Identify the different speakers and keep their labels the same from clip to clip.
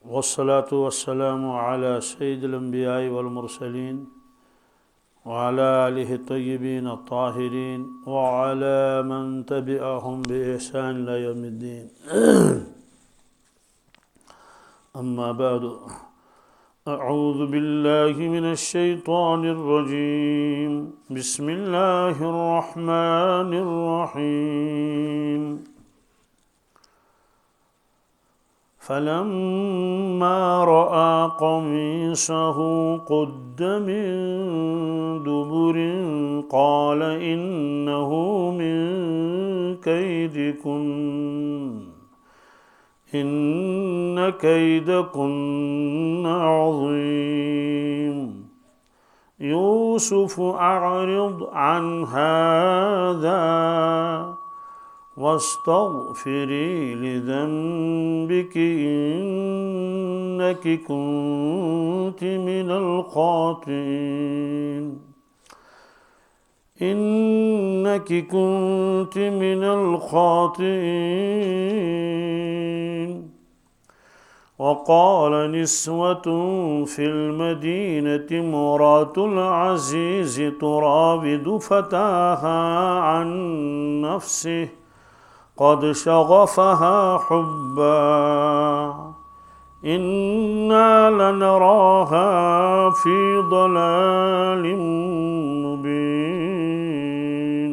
Speaker 1: والصلاة والسلام على سيد الأنبياء والمرسلين وعلى آله الطيبين الطاهرين وعلى من تبعهم بإحسان إلى يوم الدين. أما بعد، أعوذ بالله من الشيطان الرجيم. بسم الله الرحمن الرحيم. فلما رأى قميصه قد من دبر قال إنه من كيدكن إن كيدكن عظيم. يوسف أعرض عن هذا واستغفري لذنبك إنك كنت من الخاطئين. إنك كنت من الخاطئين. وقال نسوة في المدينة امرأة العزيز تراود فتاها عن نفسه قد شغفها حبا إنا لنراها في ضلال مبين.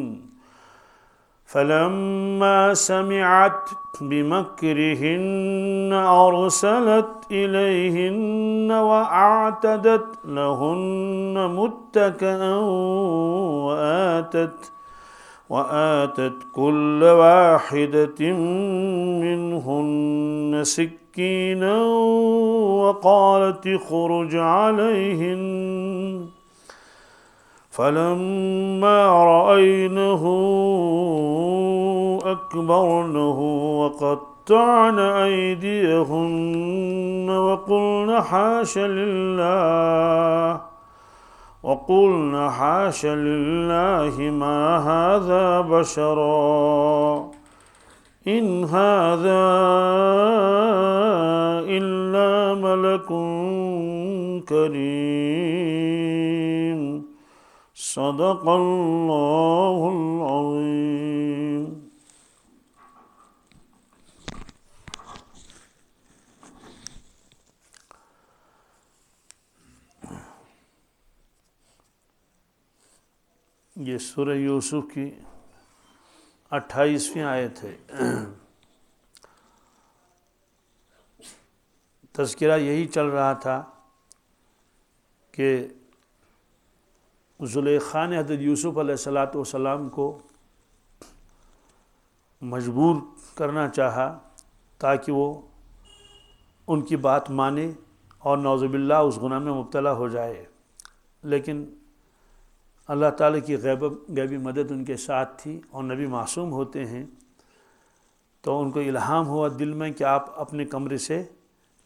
Speaker 1: فلما سمعت بمكرهن أرسلت إليهن وأعتدت لهن متكئا وآتت كل واحدة منهن سكينا وقالت اخرج عليهن. فلما رأينه أكبرنه وقطعن أيديهن وقلن حاش لله ما هذا بشرا إن هذا إلا ملك كريم. صدق اللہ العظیم. یہ سورہ یوسف کی 28ویں آیت ہے. تذکرہ یہی چل رہا تھا کہ زلیخا نے حضرت یوسف علیہ السلام کو مجبور کرنا چاہا تاکہ وہ ان کی بات مانے اور نعوذ باللہ اس گناہ میں مبتلا ہو جائے، لیکن اللہ تعالیٰ کی غیبی مدد ان کے ساتھ تھی اور نبی معصوم ہوتے ہیں، تو ان کو الہام ہوا دل میں کہ آپ اپنے کمرے سے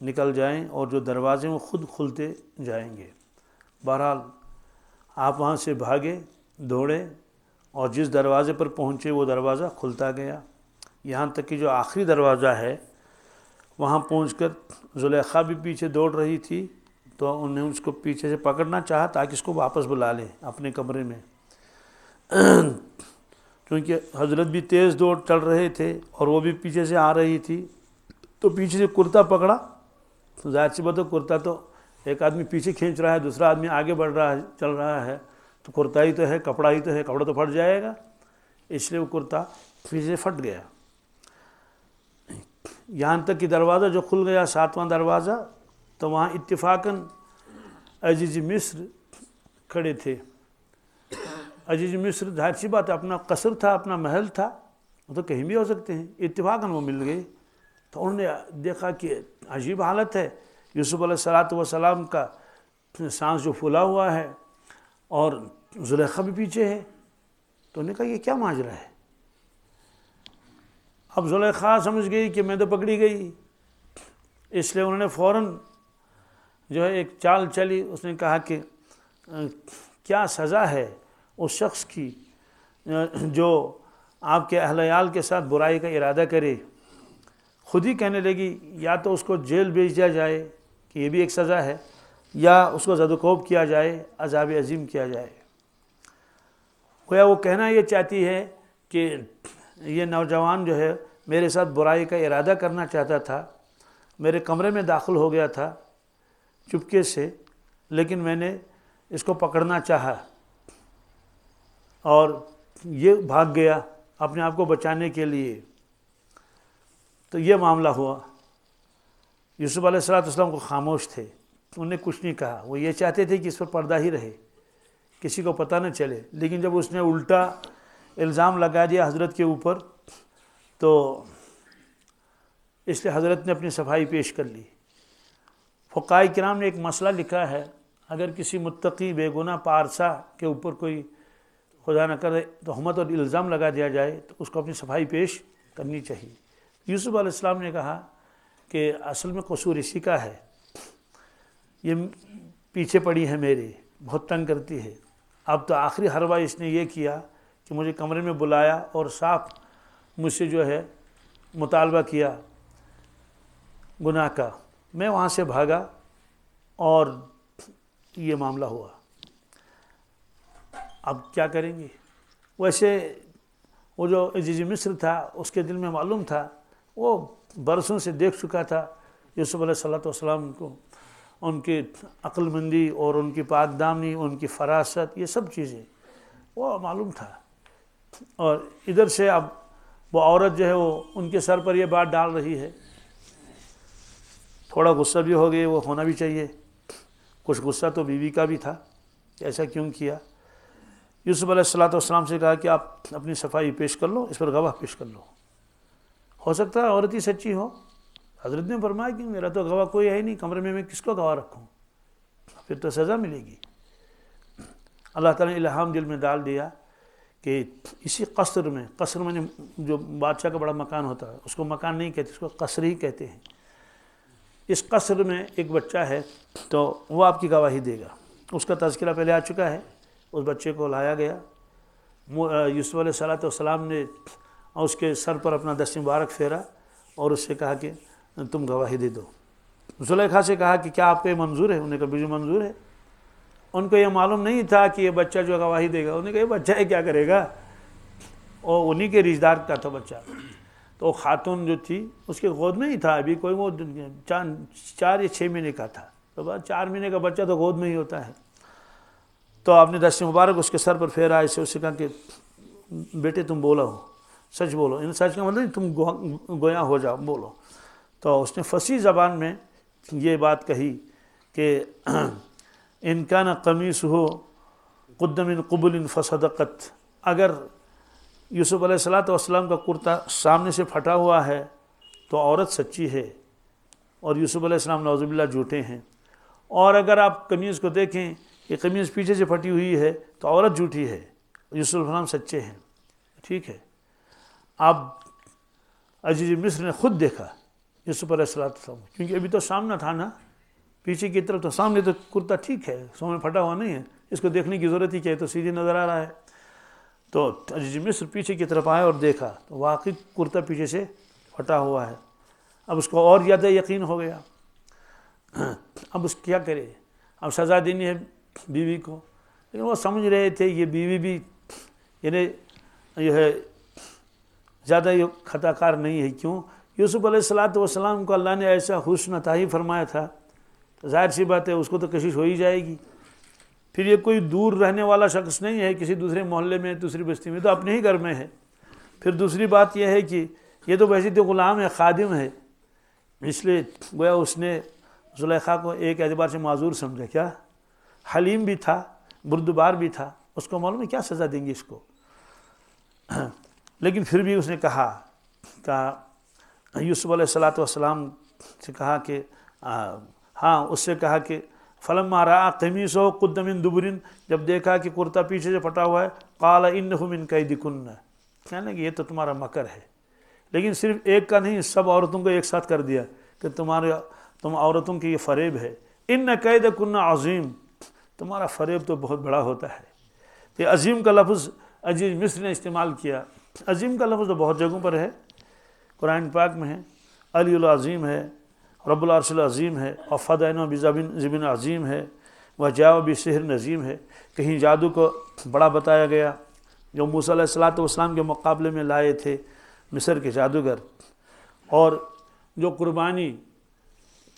Speaker 1: نکل جائیں اور جو دروازے وہ خود کھلتے جائیں گے. بہرحال آپ وہاں سے بھاگے، دوڑے اور جس دروازے پر پہنچے وہ دروازہ کھلتا گیا، یہاں تک کہ جو آخری دروازہ ہے وہاں پہنچ کر زلیخا بھی پیچھے دوڑ رہی تھی، تو انہیں اس کو پیچھے سے پکڑنا چاہا تاکہ اس کو واپس بلا لیں اپنے کمرے میں، کیونکہ حضرت بھی تیز دوڑ چل رہے تھے اور وہ بھی پیچھے سے آ رہی تھی. تو پیچھے سے کرتا پکڑا تو ظاہر سی بات ہے، کرتا تو ایک آدمی پیچھے کھینچ رہا ہے، دوسرا آدمی آگے بڑھ رہا ہے، چل رہا ہے، تو کرتا ہی تو ہے، کپڑا ہی تو ہے، کپڑا تو پھٹ جائے گا، اس لیے وہ کرتا پیچھے سے پھٹ گیا. یہاں تک کہ دروازہ جو کھل گیا 7واں دروازہ، تو وہاں اتفاقاً عزیز مصر کھڑے تھے. عزیز مصر ظاہر سی بات ہے اپنا قصر تھا، اپنا محل تھا، وہ تو کہیں بھی ہو سکتے ہیں، اتفاقاً وہ مل گئے. تو انہوں نے دیکھا کہ عجیب حالت ہے، یوسف علیہ السلام کا سانس جو پھولا ہوا ہے اور زلیخا بھی پیچھے ہے. تو انہوں نے کہا یہ کیا ماجرا ہے؟ اب زلیخا سمجھ گئی کہ میں تو پکڑی گئی، اس لیے انہوں نے فوراً جو ہے ایک چال چلی. اس نے کہا کہ کیا سزا ہے اس شخص کی جو آپ کے اہل عیال کے ساتھ برائی کا ارادہ کرے، خود ہی کہنے لگی یا تو اس کو جیل بھیج دیا جائے کہ یہ بھی ایک سزا ہے، یا اس کو زد و کوب کیا جائے، عذاب عظیم کیا جائے۔ گویا وہ کہنا یہ چاہتی ہے کہ یہ نوجوان جو ہے میرے ساتھ برائی کا ارادہ کرنا چاہتا تھا، میرے کمرے میں داخل ہو گیا تھا چپکے سے، لیکن میں نے اس کو پکڑنا چاہا اور یہ بھاگ گیا اپنے آپ کو بچانے کے لیے۔ تو یہ معاملہ ہوا۔ یوسف علیہ السلام کو خاموش تھے، انہوں نے کچھ نہیں کہا۔ وہ یہ چاہتے تھے کہ اس پر پردہ ہی رہے، کسی کو پتہ نہ چلے، لیکن جب اس نے الٹا الزام لگا دیا حضرت کے اوپر تو اس لیے حضرت نے اپنی صفائی پیش کر لی۔ فقہاء کرام نے ایک مسئلہ لکھا ہے، اگر کسی متقی بے گناہ پارسا کے اوپر کوئی خدا نہ کرے تہمت اور الزام لگا دیا جائے تو اس کو اپنی صفائی پیش کرنی چاہیے۔ یوسف علیہ السلام نے کہا کہ اصل میں قصور اسی کا ہے، یہ پیچھے پڑی ہے میرے، بہت تنگ کرتی ہے۔ اب تو آخری حربہ اس نے یہ کیا کہ مجھے کمرے میں بلایا اور صاف مجھ سے جو ہے مطالبہ کیا گناہ کا، میں وہاں سے بھاگا اور یہ معاملہ ہوا۔ اب کیا کریں گے؟ ویسے وہ جو عزیز مصر تھا اس کے دل میں معلوم تھا، وہ برسوں سے دیکھ چکا تھا یوسف علیہ السلام کو، ان کی عقل مندی اور ان کی پاک دامنی، ان کی فراست، یہ سب چیزیں وہ معلوم تھا۔ اور ادھر سے اب وہ عورت جو ہے وہ ان کے سر پر یہ بات ڈال رہی ہے، تھوڑا غصہ بھی ہو گئے، وہ ہونا بھی چاہیے، کچھ غصہ تو بیوی کا بھی تھا کہ ایسا کیوں کیا۔ یوسف علیہ السلام سے کہا کہ آپ اپنی صفائی پیش کر لو، اس پر گواہ پیش کر لو، ہو سکتا ہے عورت ہی سچی ہو۔ حضرت نے فرمایا کہ میرا تو گواہ کوئی ہے ہی نہیں، کمرے میں کس کو گواہ رکھوں، پھر تو سزا ملے گی۔ اللہ تعالیٰ نے الہام دل میں ڈال دیا کہ اسی قصر میں جو بادشاہ کا بڑا مکان ہوتا ہے اس کو مکان نہیں کہتے، اس کو قصر ہی کہتے ہیں، اس قصر میں ایک بچہ ہے تو وہ آپ کی گواہی دے گا۔ اس کا تذکرہ پہلے آ چکا ہے، اس بچے کو لایا گیا، یوسف علیہ السلام نے اس کے سر پر اپنا دست مبارک پھیرا اور اس سے کہا کہ تم گواہی دے دو۔ زلیخا سے کہا کہ کیا آپ کو یہ منظور ہے؟ انہوں نے کہا بالکل منظور ہے۔ ان کو یہ معلوم نہیں تھا کہ یہ بچہ جو گواہی دے گا، انہوں نے کہا یہ بچہ ہے کیا کرے گا، اور انہی کے رشتہ دار کا تھا بچہ۔ تو خاتون جو تھی اس کے گود میں ہی تھا، ابھی کوئی وہ 4 یا 6 مہینے کا تھا، تو بس 4 مہینے کا بچہ تو گود میں ہی ہوتا ہے۔ تو آپ نے دست مبارک اس کے سر پر پھیرا، اسے اس سے کہا کہ بیٹے تم بولا ہو، سچ بولو، ان سچ کا مطلب تم گویا ہو جاؤ، بولو۔ تو اس نے فصیح زبان میں یہ بات کہی کہ ان کان قمیصہ قد من قبل فصدقت، اگر یوسف علیہ السلام کا کرتا سامنے سے پھٹا ہوا ہے تو عورت سچی ہے اور یوسف علیہ السلام نعوذ باللہ جھوٹے ہیں، اور اگر آپ قمیض کو دیکھیں کہ قمیض پیچھے سے پھٹی ہوئی ہے تو عورت جھوٹی ہے، یوسف علیہ السلام سچے ہیں۔ ٹھیک ہے، اب عزیز مصر نے خود دیکھا یوسف علیہ السلام، کیونکہ ابھی تو سامنا تھا نا، پیچھے کی طرف تو سامنے تو کرتا ٹھیک ہے، سامنے پھٹا ہوا نہیں ہے، اس کو دیکھنے کی ضرورت ہی کیا ہے، تو سیدھی نظر آ رہا ہے۔ تو عزیز مصر پیچھے کی طرف آیا اور دیکھا تو واقعی کرتا پیچھے سے پھٹا ہوا ہے۔ اب اس کو اور زیادہ یقین ہو گیا، اب اس کیا کرے، اب سزا دینی ہے بیوی کو، لیکن وہ سمجھ رہے تھے یہ بیوی بھی یعنی یہ ہے زیادہ یہ خطا کار نہیں ہے۔ کیوں؟ یوسف علیہ السلام کو اللہ نے ایسا حسن عطا ہی فرمایا تھا، ظاہر سی بات ہے اس کو تو کشش ہو ہی جائے گی۔ پھر یہ کوئی دور رہنے والا شخص نہیں ہے، کسی دوسرے محلے میں، دوسری بستی میں، تو اپنے ہی گھر میں ہے۔ پھر دوسری بات یہ ہے کہ یہ تو ویسے تو غلام ہے، خادم ہے، اس لیے گویا اس نے زلیخا کو ایک اعتبار سے معذور سمجھا، کیا حلیم بھی تھا، بردبار بھی تھا، اس کو معلوم ہے کیا سزا دیں گے اس کو۔ لیکن پھر بھی اس نے کہا یوسف علیہ السلام سے کہا کہ ہاں، اس سے کہا کہ فلما رأى قمیصہ قد من دبر، جب دیکھا کہ کرتا پیچھے سے پھٹا ہوا ہے، قال انہ من کیدکن، کہنے کہ یہ تو تمہارا مکر ہے، لیکن صرف ایک کا نہیں، سب عورتوں کو ایک ساتھ کر دیا کہ تم عورتوں کی یہ فریب ہے، ان کیدکن عظیم، تمہارا فریب تو بہت بڑا ہوتا ہے۔ یہ عظیم کا لفظ عزیز مصر نے استعمال کیا۔ عظیم کا لفظ تو بہت جگہوں پر ہے، قرآن پاک میں ہے، علی العظیم ہے، رب العرش العظیم ہے، اور فدینہ بذبح عظیم ہے، وجاء بسحر نظیم ہے۔ کہیں جادو کو بڑا بتایا گیا جو موسیٰ علیہ السلام کے مقابلے میں لائے تھے مصر کے جادوگر، اور جو قربانی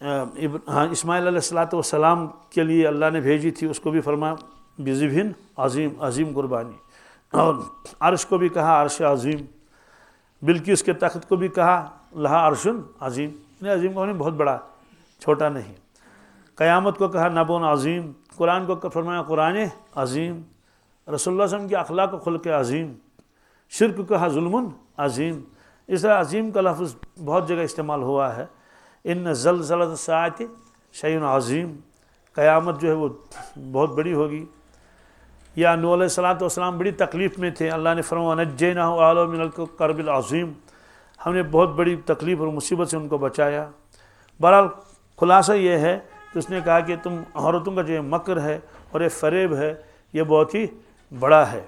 Speaker 1: اسماعیل علیہ السلام کے لیے اللہ نے بھیجی تھی اس کو بھی فرمایا بذبح عظیم قربانی، اور عرش کو بھی کہا عرش عظیم، بلقیس کے تخت کو بھی کہا لہا عرش عظیم، عظیم کو نہیں بہت بڑا، چھوٹا نہیں، قیامت کو کہا نبون عظیم، قرآن کو فرمایا قرآن عظیم، رسول اللہ صلی اللہ علیہ وسلم کی اخلاق و خلق عظیم، شرک کو کہا ظلم عظیم۔ اس طرح عظیم کا لفظ بہت جگہ استعمال ہوا ہے۔ ان زلزلۃ الساعۃ شیء عظیم، قیامت جو ہے وہ بہت بڑی ہوگی۔ یا نوح علیہ السلام بڑی تکلیف میں تھے، اللہ نے فرمایا ونجیناہ وأہلہ من الکرب العظیم، ہم نے بہت بڑی تکلیف اور مصیبت سے ان کو بچایا۔ بہرحال خلاصہ یہ ہے کہ اس نے کہا کہ تم عورتوں کا جو یہ مکر ہے اور یہ فریب ہے یہ بہت ہی بڑا ہے۔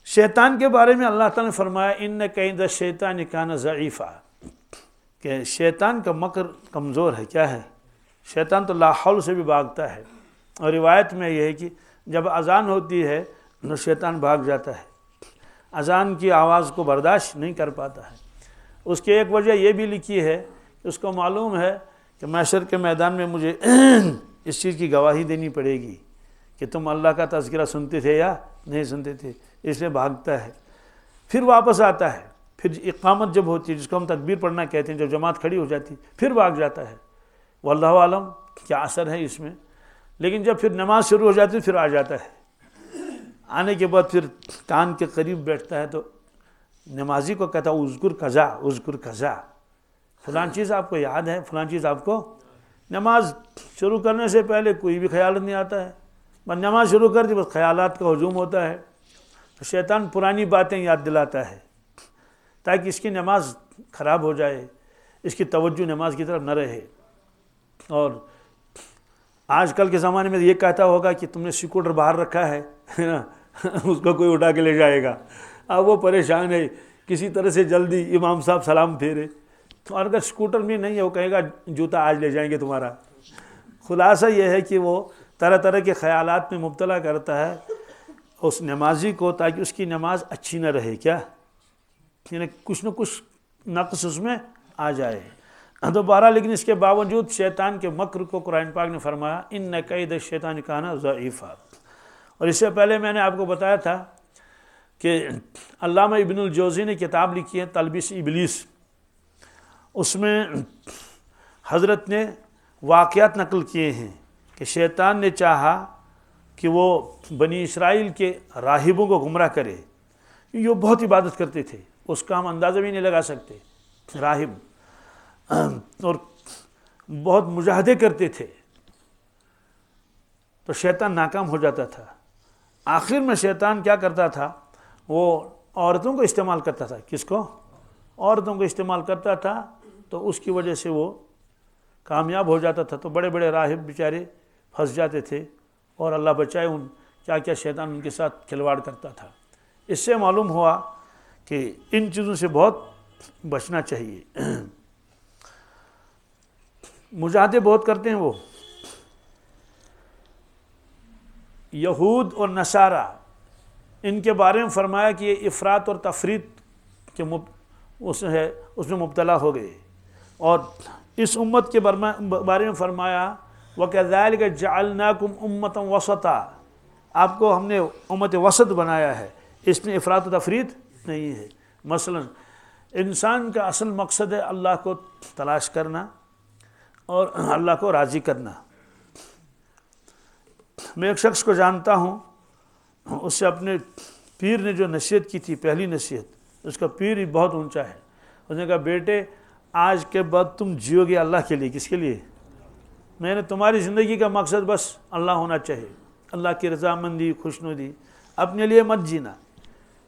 Speaker 1: شیطان کے بارے میں اللہ تعالیٰ نے فرمایا ان کید الشیطان کان ضعیفا، کہ شیطان کا مکر کمزور ہے۔ کیا ہے؟ شیطان تو لا حول سے بھی بھاگتا ہے، اور روایت میں یہ ہے کہ جب اذان ہوتی ہے تو شیطان بھاگ جاتا ہے، اذان کی آواز کو برداشت نہیں کر پاتا ہے۔ اس کی ایک وجہ یہ بھی لکھی ہے کہ اس کو معلوم ہے کہ محشر کے میدان میں مجھے اس چیز کی گواہی دینی پڑے گی کہ تم اللہ کا تذکرہ سنتے تھے یا نہیں سنتے تھے، اس لیے بھاگتا ہے۔ پھر واپس آتا ہے، پھر اقامت جب ہوتی ہے جس کو ہم تکبیر پڑھنا کہتے ہیں، جب جماعت کھڑی ہو جاتی پھر بھاگ جاتا ہے۔ واللہ عالم کیا اثر ہے اس میں، لیکن جب پھر نماز شروع ہو جاتی ہے پھر آ جاتا ہے۔ آنے کے بعد پھر کان کے قریب بیٹھتا ہے تو نمازی کو کہتا ہے اذکر قضا، فلاں چیز آپ کو یاد ہے، فلاں چیز آپ کو۔ نماز شروع کرنے سے پہلے کوئی بھی خیال نہیں آتا ہے، بس نماز شروع کر دی بس خیالات کا ہجوم ہوتا ہے، تو شیطان پرانی باتیں یاد دلاتا ہے تاکہ اس کی نماز خراب ہو جائے، اس کی توجہ نماز کی طرف نہ رہے۔ اور آج کل کے زمانے میں یہ کہتا ہوگا کہ تم نے اسکوٹر باہر رکھا ہے نا، اس کو کوئی اٹھا کے لے جائے گا، اب وہ پریشان ہے کسی طرح سے جلدی امام صاحب سلام پھیرے، تو اگر اسکوٹر میں نہیں ہے وہ کہے گا جوتا آج لے جائیں گے تمہارا۔ خلاصہ یہ ہے کہ وہ طرح طرح کے خیالات میں مبتلا کرتا ہے اس نمازی کو تاکہ اس کی نماز اچھی نہ رہے، کیا یعنی کچھ نہ کچھ نقص اس میں آ جائے۔ دوبارہ لیکن اس کے باوجود شیطان کے مکر کو قرآن پاک نے فرمایا ان کید الشیطان کان ضعیفا۔ اور اس سے پہلے میں نے آپ کو بتایا تھا کہ علامہ ابن الجوزی نے کتاب لکھی ہے تلبیس ابلیس، اس میں حضرت نے واقعات نقل کیے ہیں کہ شیطان نے چاہا کہ وہ بنی اسرائیل کے راہبوں کو گمراہ کرے، یہ بہت عبادت کرتے تھے، اس کا ہم اندازہ بھی نہیں لگا سکتے، راہب، اور بہت مجاہدے کرتے تھے، تو شیطان ناکام ہو جاتا تھا۔ آخر میں شیطان کیا کرتا تھا، وہ عورتوں کو استعمال کرتا تھا۔ کس کو؟ عورتوں کو استعمال کرتا تھا، تو اس کی وجہ سے وہ کامیاب ہو جاتا تھا، تو بڑے بڑے راہب بیچارے پھنس جاتے تھے، اور اللہ بچائے ان کیا کیا شیطان ان کے ساتھ کھلواڑ کرتا تھا۔ اس سے معلوم ہوا کہ ان چیزوں سے بہت بچنا چاہیے۔ مجاہدے بہت کرتے ہیں وہ یہود اور نصارہ، ان کے بارے میں فرمایا کہ یہ افراط اور تفریط کے اس میں مبتلا ہو گئے، اور اس امت کے بارے میں فرمایا وَكَذَلِكَ جَعَلْنَاكُمْ أُمَّةً وَسَطًا، آپ کو ہم نے امت وسط بنایا ہے، اس میں افراط و تفریط نہیں ہے۔ مثلا انسان کا اصل مقصد ہے اللہ کو تلاش کرنا اور اللہ کو راضی کرنا۔ میں ایک شخص کو جانتا ہوں، اس سے اپنے پیر نے جو نصیحت کی تھی، پہلی نصیحت، اس کا پیر ہی بہت اونچا ہے، اس نے کہا بیٹے آج کے بعد تم جیو گے اللہ کے لیے، کس کے لیے؟ میں نے تمہاری زندگی کا مقصد بس اللہ ہونا چاہیے، اللہ کی رضامندی، خوشنودی، اپنے لیے مت جینا۔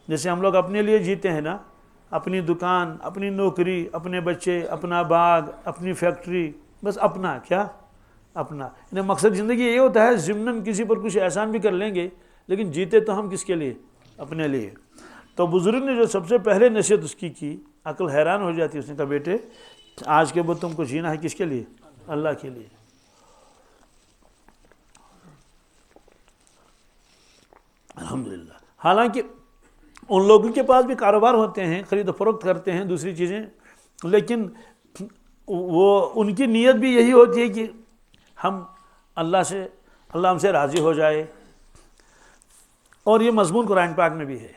Speaker 1: جیسے ہم لوگ اپنے لیے جیتے ہیں نا، اپنی دکان، اپنی نوکری، اپنے بچے، اپنا باغ، اپنی فیکٹری، بس اپنا، کیا اپنا، یعنی مقصد زندگی یہ ہوتا ہے ضمناً کسی پر کچھ احسان بھی کر لیں گے، لیکن جیتے تو ہم کس کے لیے؟ اپنے لیے۔ تو بزرگ نے جو سب سے پہلے نصیحت اس کی عقل حیران ہو جاتی ہے. اس نے کہا بیٹے آج کے بعد تم کو جینا ہے کس کے لیے؟ اللہ کے لیے. الحمدللہ. حالانکہ ان لوگوں کے پاس بھی کاروبار ہوتے ہیں، خرید و فروخت کرتے ہیں، دوسری چیزیں، لیکن وہ ان کی نیت بھی یہی ہوتی ہے کہ ہم اللہ ہم سے راضی ہو جائے. اور یہ مضمون قرآن پاک میں بھی ہے.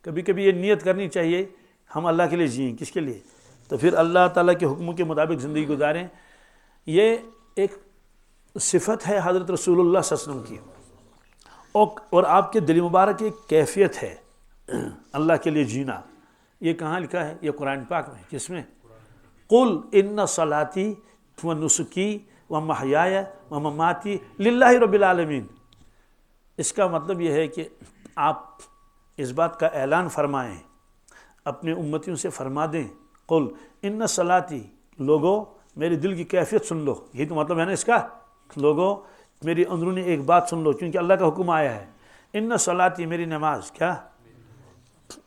Speaker 1: کبھی کبھی یہ نیت کرنی چاہیے ہم اللہ کے لیے جئیں. کس کے لیے؟ تو پھر اللہ تعالیٰ کے حکموں کے مطابق زندگی گزاریں. یہ ایک صفت ہے حضرت رسول اللہ صلی اللہ علیہ وسلم کی، اور آپ کے دل مبارک کی ایک کیفیت ہے اللہ کے لیے جینا. یہ کہاں لکھا ہے؟ یہ قرآن پاک میں. کس میں؟ قل ان صلاتی و نسکی و محیای و مماتی للہ رب العالمین. اس کا مطلب یہ ہے کہ آپ اس بات کا اعلان فرمائیں، اپنے امتیوں سے فرما دیں، قل ان صلاتی، لوگو میری دل کی کیفیت سن لو. یہی تو مطلب ہے نا اس کا. لوگو میری اندرونی ایک بات سن لو، کیونکہ اللہ کا حکم آیا ہے. ان صلاتی، میری نماز. کیا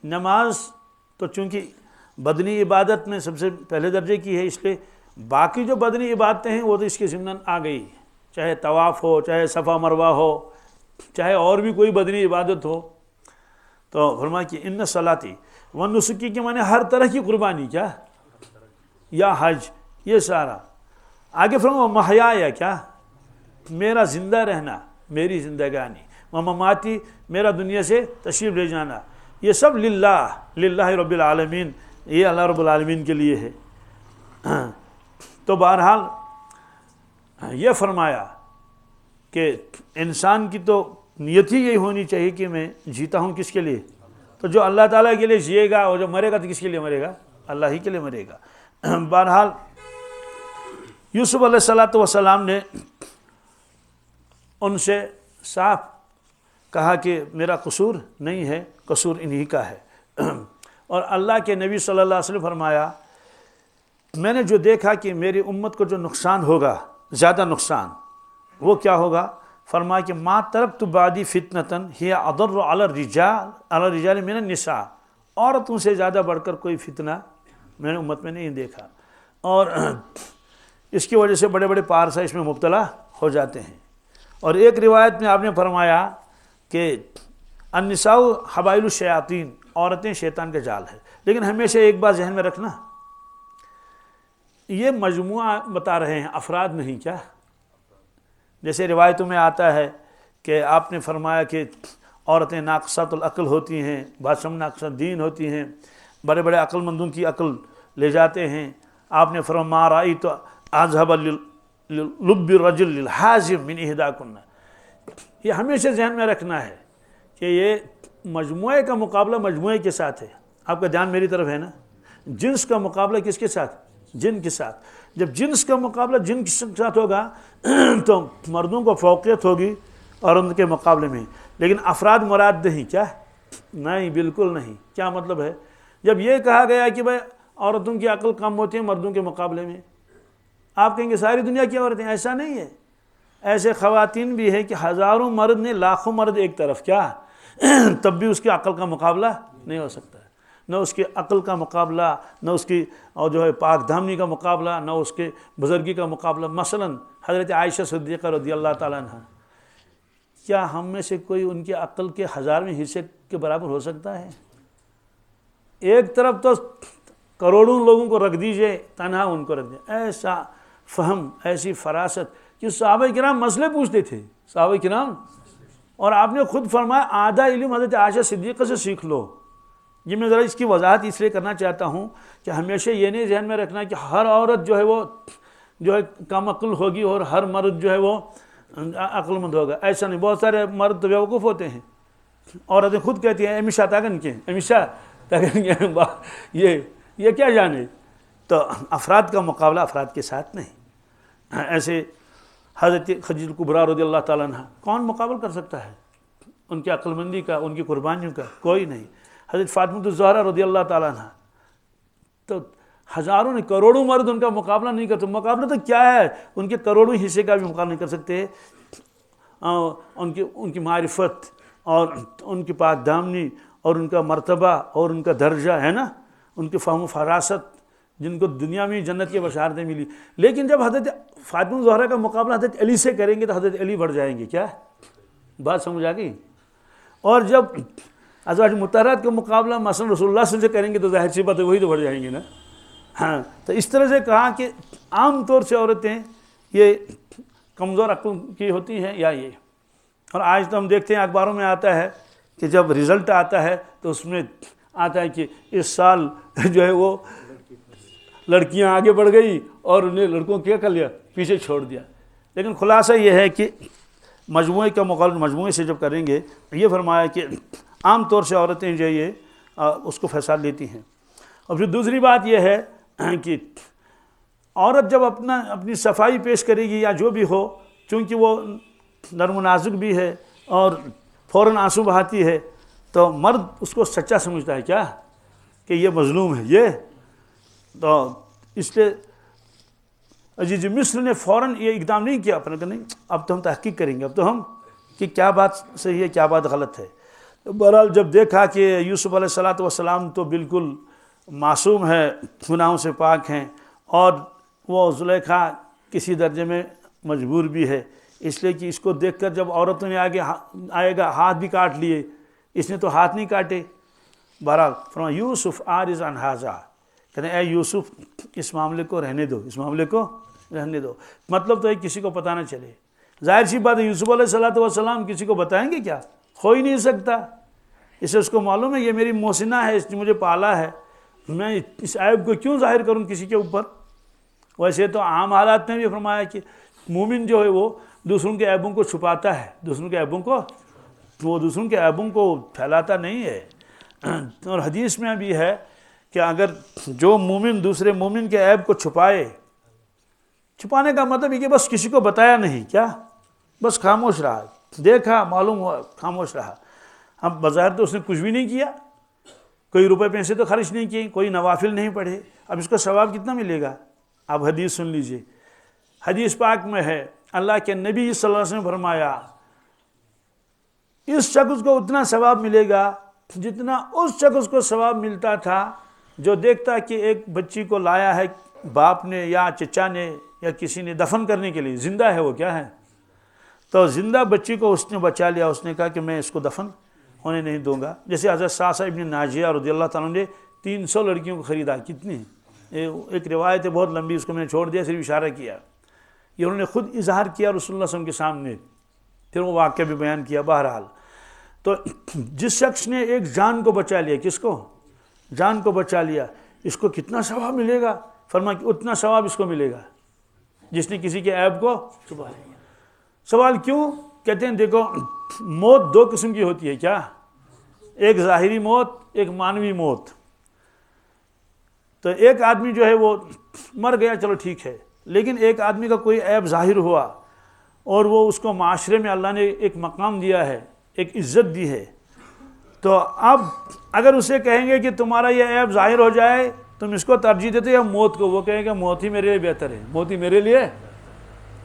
Speaker 1: نماز؟ تو چونکہ بدنی عبادت میں سب سے پہلے درجے کی ہے، اس لیے باقی جو بدنی عبادتیں ہیں وہ تو اس کے ضمن آ گئی، چاہے طواف ہو، چاہے صفا مروہ ہو، چاہے اور بھی کوئی بدنی عبادت ہو. تو فرمایا کہ ان صلاتی و نسکی کے معنی ہر طرح کی قربانی. کیا؟ یا حج، یہ سارا. آگے فرمایا محیایا، کیا؟ میرا زندہ رہنا، میری زندگانی. و مماتی، میرا دنیا سے تشریف لے جانا. یہ سب للہ رب العالمین، یہ اللہ رب العالمین کے لیے ہے. تو بہرحال یہ فرمایا کہ انسان کی تو نیت ہی یہی ہونی چاہیے کہ میں جیتا ہوں کس کے لیے؟ تو جو اللہ تعالیٰ کے لیے جیے گا، اور جو مرے گا تو کس کے لیے مرے گا؟ اللہ ہی کے لیے مرے گا. بہرحال یوسف علیہ السلام نے ان سے صاف کہا کہ میرا قصور نہیں ہے، قصور انہی کا ہے. اور اللہ کے نبی صلی اللہ علیہ وسلم فرمایا میں نے جو دیکھا کہ میری امت کو جو نقصان ہوگا، زیادہ نقصان، وہ کیا ہوگا؟ فرمایا کہ ما ترکت بعدی فتنتن ہی اضر علی الرجال من النساء. عورتوں سے زیادہ بڑھ کر کوئی فتنہ میں نے امت میں نہیں دیکھا. اور اس کی وجہ سے بڑے بڑے پارسا اس میں مبتلا ہو جاتے ہیں. اور ایک روایت میں آپ نے فرمایا کہ النساء حبائل الشیاطین، عورتیں شیطان کے جال ہے. لیکن ہمیشہ ایک بات ذہن میں رکھنا، یہ مجموعہ بتا رہے ہیں، افراد نہیں. کیا؟ جیسے روایتوں میں آتا ہے کہ آپ نے فرمایا کہ عورتیں ناقصات العقل ہوتی ہیں، بادشاہ ناقصات دین ہوتی ہیں، بڑے بڑے عقل مندوں کی عقل لے جاتے ہیں. آپ نے فرمایا ما رأیت اذهب للب الرجل الحازم من احداکن. یہ ہمیشہ ذہن میں رکھنا ہے کہ یہ مجموعے کا مقابلہ مجموعے کے ساتھ ہے. آپ کا دھیان میری طرف ہے نا. جنس کا مقابلہ کس کے ساتھ؟ جن کے ساتھ. جب جنس کا مقابلہ جن کے ساتھ ہوگا تو مردوں کو فوقیت ہوگی اور ان کے مقابلے میں. لیکن افراد مراد نہیں. کیا؟ نہیں، بالکل نہیں. کیا مطلب ہے؟ جب یہ کہا گیا کہ بھائی عورتوں کی عقل کم ہوتی ہے مردوں کے مقابلے میں، آپ کہیں گے ساری دنیا کی عورتیں. ایسا نہیں ہے. ایسے خواتین بھی ہیں کہ ہزاروں مرد نے لاکھوں مرد ایک طرف، کیا؟ تب بھی اس کی عقل کا مقابلہ نہیں ہو سکتا. نہ اس کی عقل کا مقابلہ، نہ اس کی اور جو ہے پاک دامنی کا مقابلہ، نہ اس کے بزرگی کا مقابلہ. مثلا حضرت عائشہ صدیقہ رضی اللہ تعالیٰ عنہ، کیا ہم میں سے کوئی ان کی عقل کے 1000ویں حصے کے برابر ہو سکتا ہے؟ ایک طرف تو کروڑوں لوگوں کو رکھ دیجئے، تنہا ان کو رکھ دیجئے. ایسا فہم، ایسی فراست کہ صحابہ کرام مسئلے پوچھتے تھے. صحابہ کرام، اور آپ نے خود فرمایا آدھا علم حضرت عائشہ صدیقہ سے سیکھ لو. یہ میں ذرا اس کی وضاحت اس لیے کرنا چاہتا ہوں کہ ہمیشہ یہ نہیں ذہن میں رکھنا کہ ہر عورت جو ہے وہ جو ہے کم عقل ہوگی اور ہر مرد جو ہے وہ عقل مند ہوگا. ایسا نہیں. بہت سارے مرد تو بیوقوف ہوتے ہیں. عورتیں خود کہتی ہیں ہمیشہ تاگن کے، ہمیشہ تاگن کے، یہ کیا جانے. تو افراد کا مقابلہ افراد کے ساتھ نہیں. ایسے حضرت خدیجہ الکبریٰ رضی اللہ تعالیٰ عنہ، کون مقابل کر سکتا ہے ان کی عقل مندی کا، ان کی قربانیوں کا؟ کوئی نہیں. حضرت فاطمہ الزہرا رضی اللہ تعالیٰ عنہ، تو ہزاروں نے کروڑوں مرد ان کا مقابلہ نہیں کرتے. مقابلہ تو کیا ہے، ان کے کروڑوں حصے کا بھی مقابلہ نہیں کر سکتے. ان کی معرفت اور ان کی پاک دامنی اور ان کا مرتبہ اور ان کا درجہ ہے نا، ان کے فہم و فراست، جن کو دنیا میں جنت کی بشارتیں ملی، لیکن جب حضرت فاطمہ زہرا کا مقابلہ حضرت علی سے کریں گے تو حضرت علی بڑھ جائیں گے. کیا بات سمجھ آ گئی؟ اور جب ازواج مطہرات کا مقابلہ مثلا رسول اللہ صلی اللہ علیہ وسلم سے کریں گے تو ظاہر سی بات ہے وہی تو بڑھ جائیں گے نا. ہاں، تو اس طرح سے کہا کہ عام طور سے عورتیں یہ کمزور عقل کی ہوتی ہیں یا یہ. اور آج تو ہم دیکھتے ہیں اخباروں میں آتا ہے کہ جب رزلٹ آتا ہے تو اس میں آتا ہے کہ اس سال جو ہے وہ لڑکیاں آگے بڑھ گئی اور انہیں لڑکوں کیا کر لیا، پیچھے چھوڑ دیا. لیکن خلاصہ یہ ہے کہ مجموعے کا مقابلہ مجموعے سے جب کریں گے، یہ فرمایا کہ عام طور سے عورتیں جو یہ اس کو فیصلہ لیتی ہیں. اور پھر دوسری بات یہ ہے کہ عورت جب اپنی صفائی پیش کرے گی یا جو بھی ہو، چونکہ وہ نرم و نازک بھی ہے اور فوراً آنسو بہاتی ہے، تو مرد اس کو سچا سمجھتا ہے کیا کہ یہ مظلوم ہے یہ. تو اس لیے عزیز مصر نے فوراً یہ اقدام نہیں کیا، اپنے کہ نہیں اب تو ہم تحقیق کریں گے، اب تو ہم کہ کیا بات صحیح ہے کیا بات غلط ہے. بہرحال جب دیکھا کہ یوسف علیہ السلام تو بالکل معصوم ہے، گناہوں سے پاک ہیں، اور وہ زلیخا کسی درجے میں مجبور بھی ہے، اس لیے کہ اس کو دیکھ کر جب عورتوں نے آگے آئے گا ہاتھ بھی کاٹ لیے، اس نے تو ہاتھ نہیں کاٹے. بہرحال فرمایا یوسف عارض عن ھذا، کہتے ہیں اے یوسف اس معاملے کو رہنے دو، اس معاملے کو رہنے دو. مطلب تو ہے کسی کو پتہ نہ چلے. ظاہر سی بات ہے یوسف علیہ السلام کسی کو بتائیں گے کیا؟ ہو ہی نہیں سکتا. اسے اس کو معلوم ہے یہ میری محسنہ ہے، اس نے مجھے پالا ہے، میں اس عیب کو کیوں ظاہر کروں کسی کے اوپر. ویسے تو عام حالات میں بھی فرمایا کہ مومن جو ہے وہ دوسروں کے عیبوں کو چھپاتا ہے، دوسروں کے عیبوں کو پھیلاتا نہیں ہے. اور حدیث میں بھی ہے کہ اگر جو مومن دوسرے مومن کے عیب کو چھپانے کا مطلب یہ کہ بس کسی کو بتایا نہیں، کیا بس خاموش رہا، دیکھا معلوم ہوا خاموش رہا. اب بظاہر تو اس نے کچھ بھی نہیں کیا، کوئی روپے پیسے تو خرچ نہیں کیے، کوئی نوافل نہیں پڑھے، اب اس کا ثواب کتنا ملے گا؟ اب حدیث سن لیجئے. حدیث پاک میں ہے اللہ کے نبی صلی اللہ علیہ وسلم نے فرمایا اس شخص کو اتنا ثواب ملے گا جتنا اس شخص کو ثواب ملتا تھا جو دیکھتا کہ ایک بچی کو لایا ہے باپ نے یا چچا نے یا کسی نے دفن کرنے کے لیے، زندہ ہے وہ، کیا ہے، تو زندہ بچی کو اس نے بچا لیا، اس نے کہا کہ میں اس کو دفن ہونے نہیں دوں گا. جیسے حضرت سعصع ابن ناجیہ رضی اللہ تعالیٰ نے 300 لڑکیوں کو خریدا. کتنی؟ ایک روایت ہے بہت لمبی، اس کو میں نے چھوڑ دیا، صرف اشارہ کیا. یہ انہوں نے خود اظہار کیا رسول اللہ صلی اللہ علیہ وسلم کے سامنے، پھر وہ واقعہ بھی بیان کیا. بہرحال تو جس شخص نے ایک جان کو بچا لیا، کس کو؟ جان کو بچا لیا، اس کو کتنا ثواب ملے گا؟ فرمایا کہ اتنا ثواب اس کو ملے گا جس نے کسی کے عیب کو چھپا لیا. سوال کیوں؟ کہتے ہیں دیکھو موت دو قسم کی ہوتی ہے. کیا؟ ایک ظاہری موت، ایک معنوی موت. تو ایک آدمی جو ہے وہ مر گیا، چلو ٹھیک ہے، لیکن ایک آدمی کا کوئی عیب ظاہر ہوا اور وہ اس کو معاشرے میں اللہ نے ایک مقام دیا ہے، ایک عزت دی ہے، تو اب اگر اسے کہیں گے کہ تمہارا یہ عیب ظاہر ہو جائے تم اس کو ترجیح دیتے یا موت کو؟ وہ کہیں گے موت ہی میرے لیے بہتر ہے، موت ہی میرے لیے.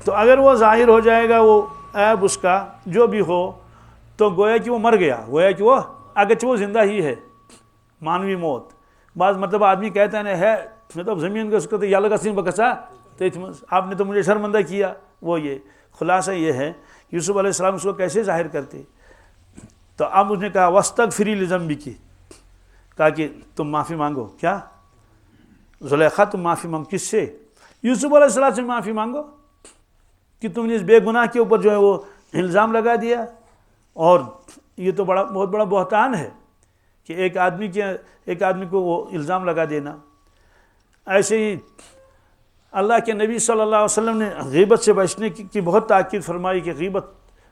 Speaker 1: تو اگر وہ ظاہر ہو جائے گا وہ عیب اس کا جو بھی ہو تو گویا کہ وہ مر گیا، گویا کہ وہ اگرچہ وہ زندہ ہی ہے. مانوی موت. بعض مطلب آدمی کہتا ہے مطلب زمین کو اس کو تو یا لگا سین بکسا تو آپ نے تو مجھے شرمندہ کیا. وہ یہ خلاصہ یہ ہے یوسف علیہ السلام اس کو کیسے ظاہر کرتے. تو اب اس نے کہا وَاسْتَغْفِرِي لِذَنْبِكِ، کہا کہ تم معافی مانگو. کیا؟ زلیخا تم معافی مانگو. کس سے؟ یوسف علیہ السلام سے معافی مانگو کہ تم نے اس بے گناہ کے اوپر جو ہے وہ الزام لگا دیا. اور یہ تو بہت بڑا بہتان ہے کہ ایک آدمی کو وہ الزام لگا دینا. ایسے ہی اللہ کے نبی صلی اللہ علیہ وسلم نے غیبت سے بچنے کی بہت تاکید فرمائی کہ غیبت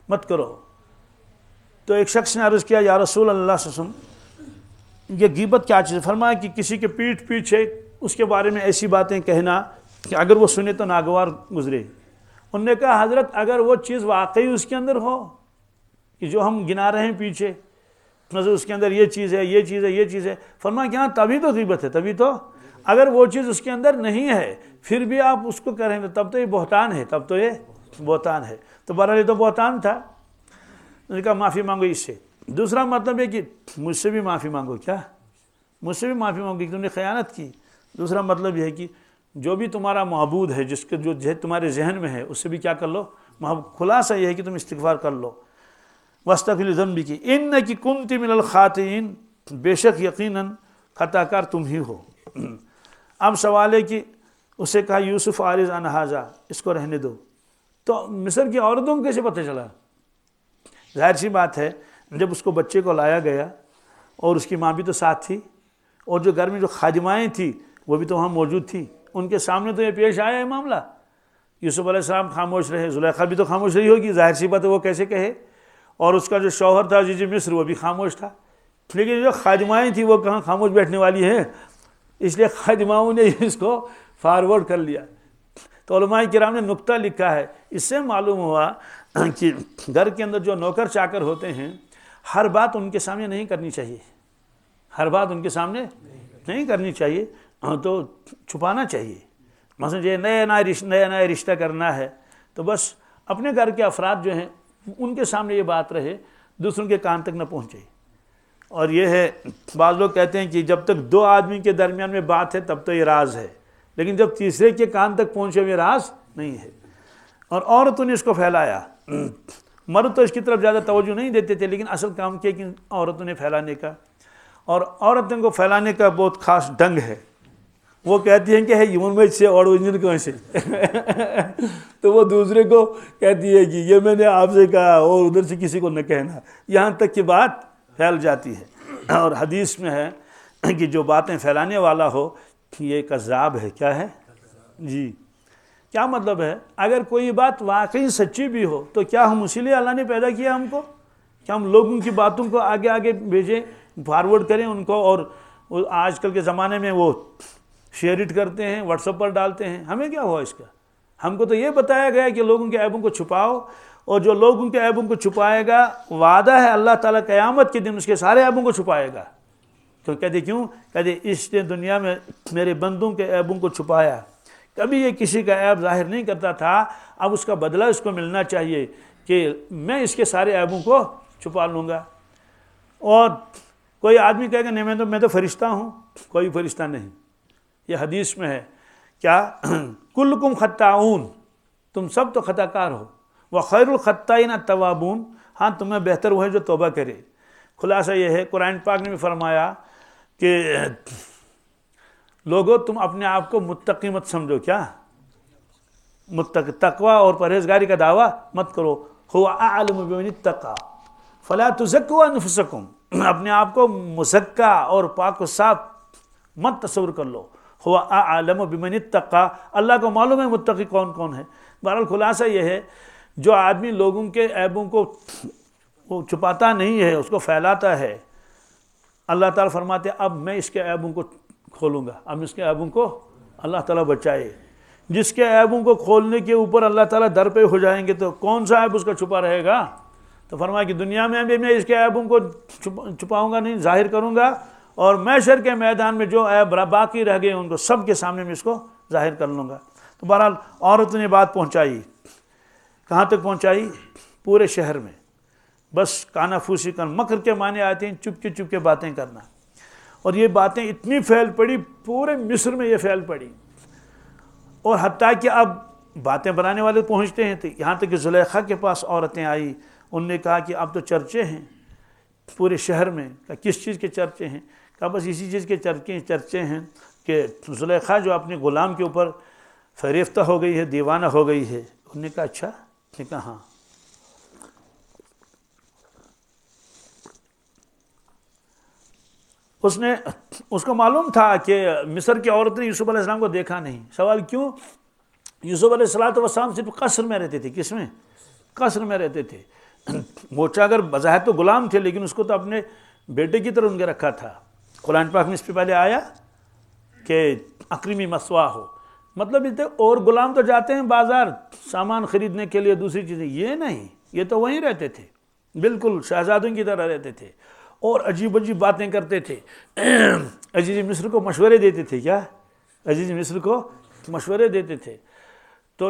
Speaker 1: مت کرو. تو ایک شخص نے عرض کیا یا رسول اللہ صلی اللہ علیہ وسلم یہ غیبت کیا چیز ہے؟ فرمایا کہ کسی کے پیٹھ پیچھے اس کے بارے میں ایسی باتیں کہنا کہ اگر وہ سنے تو ناگوار گزرے. انہوں نے کہا حضرت اگر وہ چیز واقعی اس کے اندر ہو کہ جو ہم گنا رہے ہیں پیچھے، مثلا اس کے اندر یہ چیز ہے، یہ چیز ہے، یہ چیز ہے، فرمایا کہ ہاں تبھی تو غیبت ہے. تبھی تو اگر وہ چیز اس کے اندر نہیں ہے پھر بھی آپ اس کو کہہ رہے ہیں تب تو یہ بہتان ہے، تب تو یہ بہتان ہے. تو بہرحال یہ تو بہتان تھا. انہوں نے کہا معافی مانگو اس سے. دوسرا مطلب ہے کہ مجھ سے بھی معافی مانگو. کیا؟ مجھ سے بھی معافی مانگو کہ تم نے خیانت کی۔ دوسرا مطلب یہ ہے کہ جو بھی تمہارا معبود ہے، جس کے جو تمہارے ذہن میں ہے، اس سے بھی کیا کر لو، خلاصہ یہ ہے کہ تم استغفار کر لو۔ وَاسْتَغْفِرْ لِذَنْبِكِ إِنَّكِ كُنْتِ مِنَ الْخَاطِئِينَ، بے شک یقیناً خطا کار تم ہی ہو۔ اب سوال ہے کہ اسے کہا یوسف عارض عن ھذا، اس کو رہنے دو، تو مصر کی عورتوں کو کیسے پتہ چلا؟ ظاہر سی بات ہے، جب اس کو بچے کو لایا گیا اور اس کی ماں بھی تو ساتھ تھی، اور جو گھر میں جو خادمائیں تھیں وہ بھی تو وہاں موجود تھی، ان کے سامنے تو یہ پیش آیا ہے معاملہ۔ یوسف علیہ السلام خاموش رہے، زلیخا بھی تو خاموش رہی ہوگی، ظاہر سی بات ہے وہ کیسے کہے، اور اس کا جو شوہر تھا عزیز مصر وہ بھی خاموش تھا، لیکن جو خادمائیں تھیں وہ کہاں خاموش بیٹھنے والی ہیں، اس لیے خادماؤں نے اس کو فارورڈ کر لیا۔ تو علماء کرام نے نقطہ لکھا ہے، اس سے معلوم ہوا کہ گھر کے اندر جو نوکر چاکر ہوتے ہیں، ہر بات ان کے سامنے نہیں کرنی چاہیے، ہر بات ان کے سامنے نہیں کرنی چاہیے، تو چھپانا چاہیے۔ مثلا یہ نیا رشتہ کرنا ہے تو بس اپنے گھر کے افراد جو ہیں ان کے سامنے یہ بات رہے، دوسروں کے کان تک نہ پہنچے۔ اور یہ ہے، بعض لوگ کہتے ہیں کہ جب تک دو آدمی کے درمیان میں بات ہے تب تو یہ راز ہے، لیکن جب تیسرے کے کان تک پہنچے یہ راز نہیں ہے۔ اور عورتوں نے اس کو پھیلایا، مرد تو اس کی طرف زیادہ توجہ نہیں دیتے تھے، لیکن اصل کام کیا کہ عورتوں نے پھیلانے کا، اور عورتوں کو پھیلانے کا بہت خاص ڈنگ ہے۔ وہ کہتی ہیں کہ ہے یمن میں سے اور انجن کہاں سے تو وہ دوسرے کو کہتی ہے کہ یہ میں نے آپ سے کہا اور ادھر سے کسی کو نہ کہنا، یہاں تک کہ بات پھیل جاتی ہے۔ اور حدیث میں ہے کہ جو باتیں پھیلانے والا ہو یہ کذاب ہے۔ کیا ہے جی؟ کیا مطلب ہے؟ اگر کوئی بات واقعی سچی بھی ہو تو کیا ہم اسی لیے اللہ نے پیدا کیا ہم کو؟ کیا ہم لوگوں کی باتوں کو آگے آگے بھیجیں، فارورڈ کریں ان کو، اور آج کل کے زمانے میں وہ شیئر اٹ کرتے ہیں، واٹس ایپ پر ڈالتے ہیں؟ ہمیں کیا ہوا اس کا؟ ہم کو تو یہ بتایا گیا کہ لوگوں کے عیبوں کو چھپاؤ، اور جو لوگوں کے عیبوں کو چھپائے گا وعدہ ہے اللہ تعالیٰ قیامت کے دن اس کے سارے عیبوں کو چھپائے گا۔ تو کہتے کیوں؟ کہتے اس نے دنیا میں میرے بندوں کے عیبوں کو چھپایا، کبھی یہ کسی کا عیب ظاہر نہیں کرتا تھا، اب اس کا بدلہ اس کو ملنا چاہیے کہ میں اس کے سارے عیبوں کو چھپا لوں گا۔ اور کوئی آدمی کہے گا نہیں میں تو فرشتہ ہوں، کوئی فرشتہ نہیں۔ یہ حدیث میں ہے کیا؟ کلکم خطاؤن، تم سب تو خطا کار ہو، وخیر الخطائین التوابون، ہاں تمہیں بہتر وہ ہے جو توبہ کرے۔ خلاصہ یہ ہے، قرآن پاک نے بھی فرمایا کہ لوگو تم اپنے آپ کو متقی مت سمجھو، کیا تقوی اور پرہیزگاری کا دعویٰ مت کرو، هو اعلم بمن اتقى فلا تزکوا انفسکم، اپنے آپ کو مزکا اور پاک و صاف مت تصور کر لو، هو اعلم بمن اتقى، اللہ کو معلوم ہے متقی کون کون ہے۔ بہرحال خلاصہ یہ ہے، جو آدمی لوگوں کے عیبوں کو وہ چھپاتا نہیں ہے، اس کو پھیلاتا ہے، اللہ تعالیٰ فرماتے ہیں اب میں اس کے عیبوں کو کھولوں گا، اب اس کے عیبوں کو اللہ تعالیٰ بچائے۔ جس کے عیبوں کو کھولنے کے اوپر اللہ تعالیٰ در پہ ہو جائیں گے تو کون سا عیب اس کا چھپا رہے گا؟ تو فرمایا کہ دنیا میں بھی میں اس کے عیبوں کو چھپاؤں گا نہیں، ظاہر کروں گا، اور محشر کے میدان میں جو عیب باقی رہ گئے ان کو سب کے سامنے میں اس کو ظاہر کر لوں گا۔ تو بہرحال عورتوں نے بات پہنچائی، کہاں تک پہنچائی؟ پورے شہر میں، بس کانا پھوسی کر، مکر کے معنی آتے ہیں چپ کے باتیں کرنا، اور یہ باتیں اتنی پھیل پڑی، پورے مصر میں یہ پھیل پڑی، اور حتیٰ کہ اب باتیں بنانے والے پہنچتے ہیں تو یہاں تک کہ زلیخا کے پاس عورتیں آئی، انہوں نے کہا کہ اب تو چرچے ہیں پورے شہر میں۔ کہا کس چیز کے چرچے ہیں؟ کہا بس اسی چیز کے چرچے ہیں کہ زلیخا جو اپنے غلام کے اوپر فریفتہ ہو گئی ہے، دیوانہ ہو گئی ہے۔ انہوں نے کہا اچھا؟ نے کہا ہاں۔ اس کو معلوم تھا کہ مصر کی عورت نے یوسف علیہ السلام کو دیکھا نہیں۔ سوال کیوں؟ یوسف علیہ السلام صرف قصر میں رہتے تھے۔ کس میں؟ قصر میں رہتے تھے۔ موچا اگر بظاہر تو غلام تھے، لیکن اس کو تو اپنے بیٹے کی طرح ان کے رکھا تھا۔ قرآن پاک میں اس پہ پہلے آیا کہ اکرمی مثواہ ہو، مطلب یہ تھے، اور غلام تو جاتے ہیں بازار سامان خریدنے کے لیے، دوسری چیزیں، یہ نہیں، یہ تو وہیں رہتے تھے، بالکل شہزادوں کی طرح رہتے تھے، اور عجیب عجیب باتیں کرتے تھے۔ عزیز مصر کو مشورے دیتے تھے۔ کیا؟ عزیز مصر کو مشورے دیتے تھے۔ تو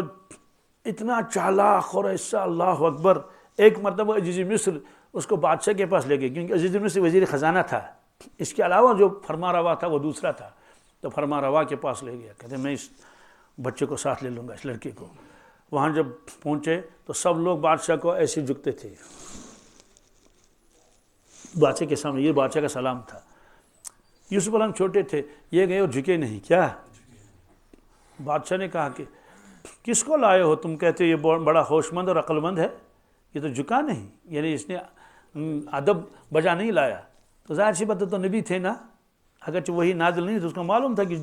Speaker 1: اتنا چالاک اور ایسا، اللہ اکبر، ایک مرتبہ عزیز مصر اس کو بادشاہ کے پاس لے گئے، کیونکہ عزیز مصر وزیر خزانہ تھا، اس کے علاوہ جو فرما روا تھا وہ دوسرا تھا، تو فرما روا کے پاس لے گیا، کہتے میں اس بچے کو ساتھ لے لوں گا، اس لڑکے کو۔ وہاں جب پہنچے تو سب لوگ بادشاہ کو ایسے جھکتے تھے بادشاہ کے سامنے، یہ بادشاہ کا سلام تھا۔ یوسف علیہ السلام چھوٹے تھے، یہ گئے اور جھکے نہیں۔ کیا بادشاہ نے کہا کہ کس کو لائے ہو تم؟ کہتے یہ بڑا ہوش مند اور عقل مند ہے، یہ تو جھکا نہیں، یعنی اس نے ادب بجا نہیں لایا۔ تو ظاہر سی بات تو نبی تھے نا، اگرچہ وہی نازل نہیں تو اس کو معلوم تھا کہ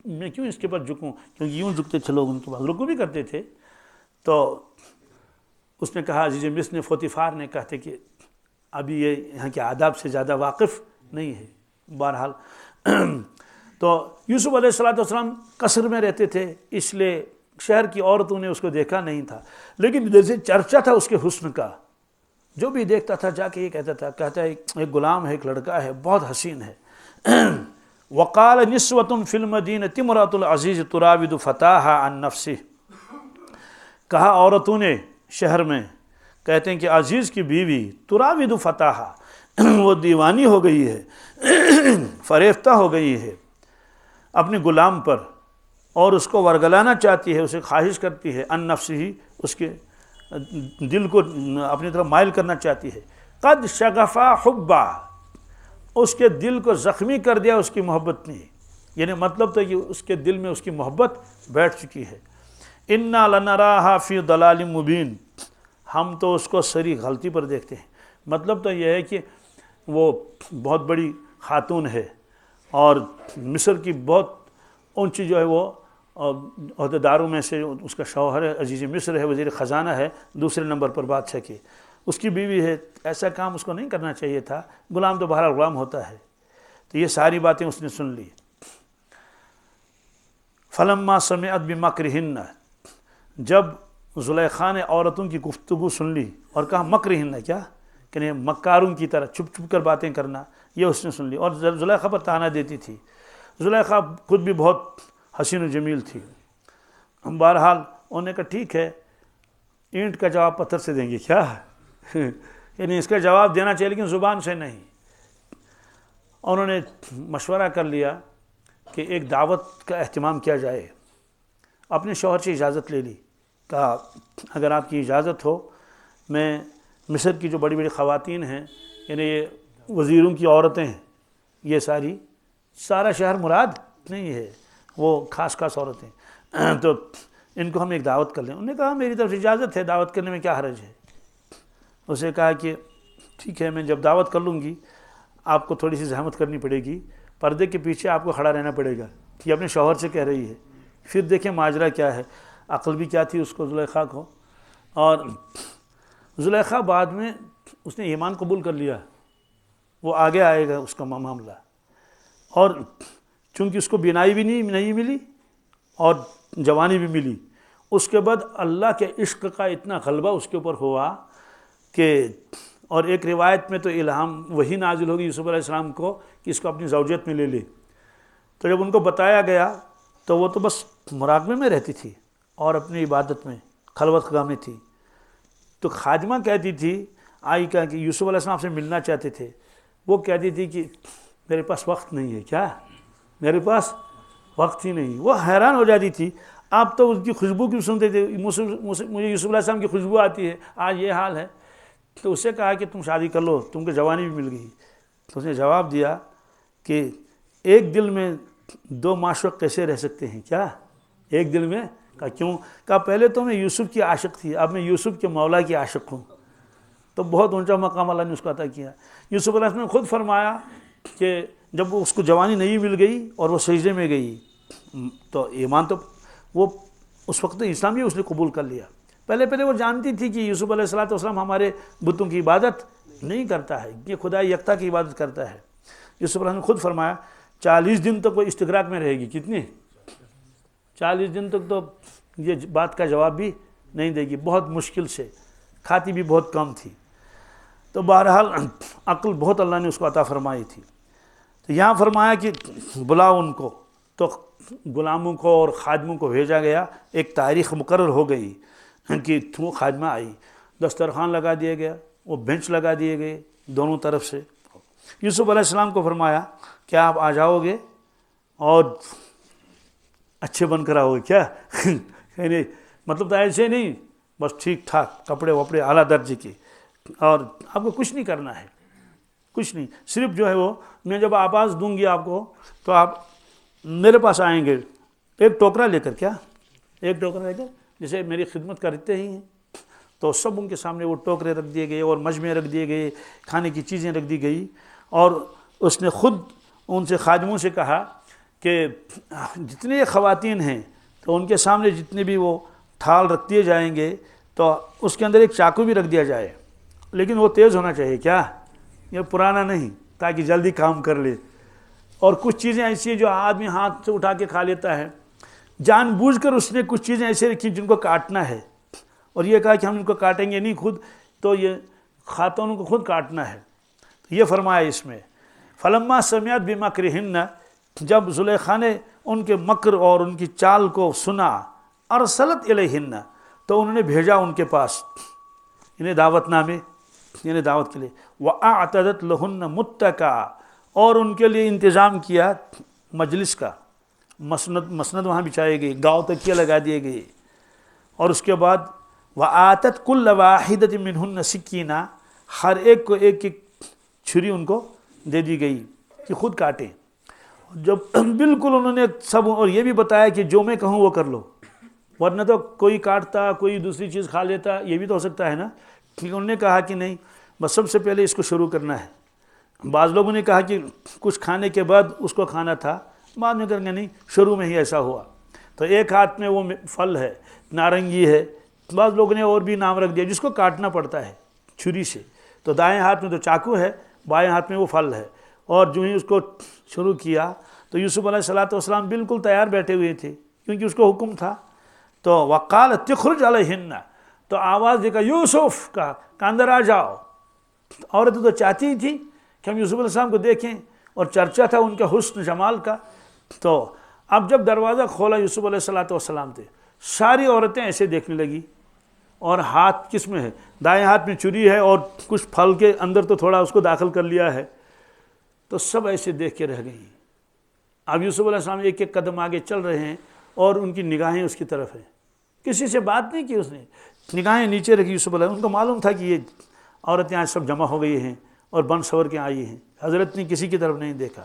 Speaker 1: میں کیوں اس کے پاس جھکوں، کیونکہ یوں جھکتے تھے لوگ ان کے پاس، رکوع بھی کرتے تھے۔ تو اس نے کہا، عزیز مصر نے، فوتیفار نے، کہتے کہ ابھی یہ یہاں کے آداب سے زیادہ واقف نہیں ہے۔ بہرحال تو یوسف علیہ السلام قصر میں رہتے تھے، اس لیے شہر کی عورتوں نے اس کو دیکھا نہیں تھا، لیکن جیسے چرچا تھا اس کے حسن کا، جو بھی دیکھتا تھا جا کے یہ کہتا ہے ایک غلام ہے، ایک لڑکا ہے، بہت حسین ہے۔ وقال نسوة فی المدینة امرأة العزیز تراود فتاها عن نفسه، کہا عورتوں نے شہر میں، کہتے ہیں کہ عزیز کی بیوی تراود فتاها وہ دیوانی ہو گئی ہے، فریفتہ ہو گئی ہے اپنے غلام پر، اور اس کو ورگلانا چاہتی ہے، اسے خواہش کرتی ہے، عن نفسه اس کے دل کو اپنی طرف مائل کرنا چاہتی ہے۔ قد شغفا حبا، اس کے دل کو زخمی کر دیا اس کی محبت نے، یعنی مطلب تو کہ اس کے دل میں اس کی محبت بیٹھ چکی ہے۔ انا لنراها فی ضلال مبین، ہم تو اس کو سری غلطی پر دیکھتے ہیں۔ مطلب تو یہ ہے کہ وہ بہت بڑی خاتون ہے اور مصر کی بہت اونچی جو ہے وہ عہدیداروں میں سے اس کا شوہر ہے، عزیز مصر ہے، وزیر خزانہ ہے، دوسرے نمبر پر بادشاہ کے، اس کی بیوی ہے، ایسا کام اس کو نہیں کرنا چاہیے تھا، غلام تو بہرحال غلام ہوتا ہے۔ تو یہ ساری باتیں اس نے سن لی۔ فلما سمعت بمکرہن، جب زلیخا نے عورتوں کی گفتگو سن لی اور کہا مکرہن، کیا کہ مکاروں کی طرح چھپ چھپ کر باتیں کرنا، یہ اس نے سن لی، اور زلیخا پر طعنہ دیتی تھی۔ زلیخا خود بھی بہت حسین و جمیل تھی۔ بہرحال انہوں نے کہا ٹھیک ہے، اینٹ کا جواب پتھر سے دیں گے کیا، یعنی اس کا جواب دینا چاہیے لیکن زبان سے نہیں۔ انہوں نے مشورہ کر لیا کہ ایک دعوت کا اہتمام کیا جائے، اپنے شوہر سے اجازت لے لی، کہا اگر آپ کی اجازت ہو میں مصر کی جو بڑی بڑی خواتین ہیں، یعنی یہ وزیروں کی عورتیں ہیں، یہ سارا شہر مراد نہیں ہے، وہ خاص خاص عورتیں، تو ان کو ہم ایک دعوت کر لیں۔ انہوں نے کہا میری طرف سے اجازت ہے، دعوت کرنے میں کیا حرج ہے۔ اسے کہا کہ ٹھیک ہے، میں جب دعوت کر لوں گی آپ کو تھوڑی سی زحمت کرنی پڑے گی، پردے کے پیچھے آپ کو کھڑا رہنا پڑے گا، یہ اپنے شوہر سے کہہ رہی ہے۔ پھر دیکھیں ماجرا کیا ہے، عقل بھی کیا تھی اس کو زلیخا کو۔ اور زلیخا بعد میں اس نے ایمان قبول کر لیا، وہ آگے آئے گا اس کا معاملہ، اور چونکہ اس کو بینائی بھی نہیں ملی اور جوانی بھی ملی، اس کے بعد اللہ کے عشق کا اتنا غلبہ اس کے اوپر ہوا کہ، اور ایک روایت میں تو الہام وہی نازل ہوگی یوسف علیہ السلام کو کہ اس کو اپنی زوجیت میں لے لے۔ تو جب ان کو بتایا گیا تو وہ تو بس مراقبے میں رہتی تھی اور اپنی عبادت میں خلوت خواہ میں تھی۔ تو خادمہ کہتی تھی، آئی کہا کہ یوسف علیہ السلام سے ملنا چاہتے تھے، وہ کہتی تھی کہ میرے پاس وقت نہیں ہے، کیا میرے پاس وقت ہی نہیں۔ وہ حیران ہو جاتی تھی، آپ تو ان کی خوشبو کیوں سنتے تھے، مجھے یوسف علیہ السلام کی خوشبو آتی ہے، آج یہ حال ہے۔ تو اسے کہا کہ تم شادی کر لو، تم کو جوانی بھی مل گئی۔ تو اس نے جواب دیا کہ ایک دل میں دو معشوق کیسے رہ سکتے ہیں، کیا ایک دل میں؟ کہا کیوں؟ کہا پہلے تو میں یوسف کی عاشق تھی، اب میں یوسف کے مولا کی عاشق ہوں۔ تو بہت اونچا مقام اللہ نے اس کو عطا کیا۔ یوسف علیہ السلام نے خود فرمایا کہ جب اس کو جوانی نہیں مل گئی اور وہ سجدے میں گئی تو ایمان تو وہ اس وقت تو اسلام بھی اس نے قبول کر لیا۔ پہلے وہ جانتی تھی کہ یوسف علیہ السلام ہمارے بتوں کی عبادت نہیں کرتا ہے، یہ خدا یکتا کی عبادت کرتا ہے۔ یوسف علیہ السلام نے خود فرمایا 40 دن تک وہ استغراق میں رہے گی، کتنے 40 دن تک تو یہ بات کا جواب بھی نہیں دے گی، بہت مشکل سے، کھاتی بھی بہت کم تھی۔ تو بہرحال عقل بہت اللہ نے اس کو عطا فرمائی تھی۔ تو یہاں فرمایا کہ بلاؤ ان کو، تو غلاموں کو اور خادموں کو بھیجا گیا، ایک تاریخ مقرر ہو گئی کہ وہ خادمہ آئی، دسترخوان لگا دیا گیا، وہ بینچ لگا دیے گئے دونوں طرف سے، یوسف علیہ السلام کو فرمایا کیا آپ آ جاؤ گے اور اچھے بن کر آؤ گے کیا؟ یعنی مطلب تو ایسے نہیں، بس ٹھیک ٹھاک کپڑے وپڑے اعلیٰ درجے کے، اور آپ کو کچھ نہیں کرنا ہے، کچھ نہیں، صرف جو ہے وہ میں جب آواز دوں گی آپ کو تو آپ میرے پاس آئیں گے ایک ٹوکرا لے کر، کیا ایک ٹوکرا لے کر، جیسے میری خدمت کرتے ہی ہیں، تو سب ان کے سامنے وہ ٹوکرے رکھ دیے گئے اور مجمے رکھ دیے گئے، کھانے کی چیزیں رکھ دی گئی، اور اس نے خود ان سے خادموں سے کہا کہ جتنے خواتین ہیں تو ان کے سامنے جتنے بھی وہ تھال رکھ دیے جائیں گے تو اس کے اندر ایک چاقو بھی رکھ دیا جائے، لیکن وہ تیز ہونا چاہیے، کیا یہ پرانا نہیں، تاکہ جلدی کام کر لے۔ اور کچھ چیزیں ایسی ہیں جو آدمی ہاتھ سے اٹھا کے کھا لیتا ہے، جان بوجھ کر اس نے کچھ چیزیں ایسے رکھی جن کو کاٹنا ہے، اور یہ کہا کہ ہم ان کو کاٹیں گے نہیں خود، تو یہ خاتونوں کو خود کاٹنا ہے۔ یہ فرمایا اس میں فلما سمعت بمکرہن، جب زلیخا نے ان کے مکر اور ان کی چال کو سنا، ارسلت الیہن، تو انہوں نے بھیجا ان کے پاس، انہیں دعوت نامے، یعنی دعوت کے لیے، وَأَعْتَدَتْ لَهُنَّ مُتَّكَأً، اور ان کے لیے انتظام کیا مجلس کا، مسند وہاں بچھائے گئے، گاؤں تکیے لگا دیے گئے، اور اس کے بعد وَآتَتْ كُلَّ وَاحِدَةٍ مِّنْهُنَّ سِكِّينًا، ہر ایک کو ایک ایک چھری ان کو دے دی گئی کہ خود کاٹیں۔ جب بالکل انہوں نے سب، اور یہ بھی بتایا کہ جو میں کہوں وہ کر لو، ورنہ تو کوئی کاٹتا کوئی دوسری چیز کھا لیتا، یہ بھی تو ہو سکتا ہے نا، کہ انہوں نے کہا کہ نہیں، بس سب سے پہلے اس کو شروع کرنا ہے۔ بعض لوگوں نے کہا کہ کچھ کھانے کے بعد اس کو کھانا تھا، بعد میں کریں گے نہیں، شروع میں ہی ایسا ہوا۔ تو ایک ہاتھ میں وہ پھل ہے، نارنگی ہے، بعض لوگوں نے اور بھی نام رکھ دیا جس کو کاٹنا پڑتا ہے چھری سے، تو دائیں ہاتھ میں تو چاقو ہے، بائیں ہاتھ میں وہ پھل ہے، اور جو ہی اس کو شروع کیا تو یوسف علیہ السلام بالکل تیار بیٹھے ہوئے تھے، کیونکہ اس کو حکم تھا۔ تو وقالت تخرج علیہن، تو آواز دے کر یوسف کا اندر آ جاؤ۔ عورتیں تو چاہتی ہی تھی کہ ہم یوسف علیہ السلام کو دیکھیں، اور چرچا تھا ان کا حسن جمال کا۔ تو اب جب دروازہ کھولا یوسف علیہ السلام تھے، ساری عورتیں ایسے دیکھنے لگی، اور ہاتھ کس میں ہے؟ دائیں ہاتھ میں چھری ہے، اور کچھ پھل کے اندر تو تھوڑا اس کو داخل کر لیا ہے، تو سب ایسے دیکھ کے رہ گئی۔ اب یوسف علیہ السلام ایک ایک قدم آگے چل رہے ہیں، اور ان کی نگاہیں اس کی طرف ہیں، کسی سے بات نہیں کی اس نے، نگاہیں نیچے رکھی یوسف علیہ، ان کو معلوم تھا کہ یہ عورتیں آج سب جمع ہو گئی ہیں اور بن سور کے آئی ہیں۔ حضرت نے کسی کی طرف نہیں دیکھا،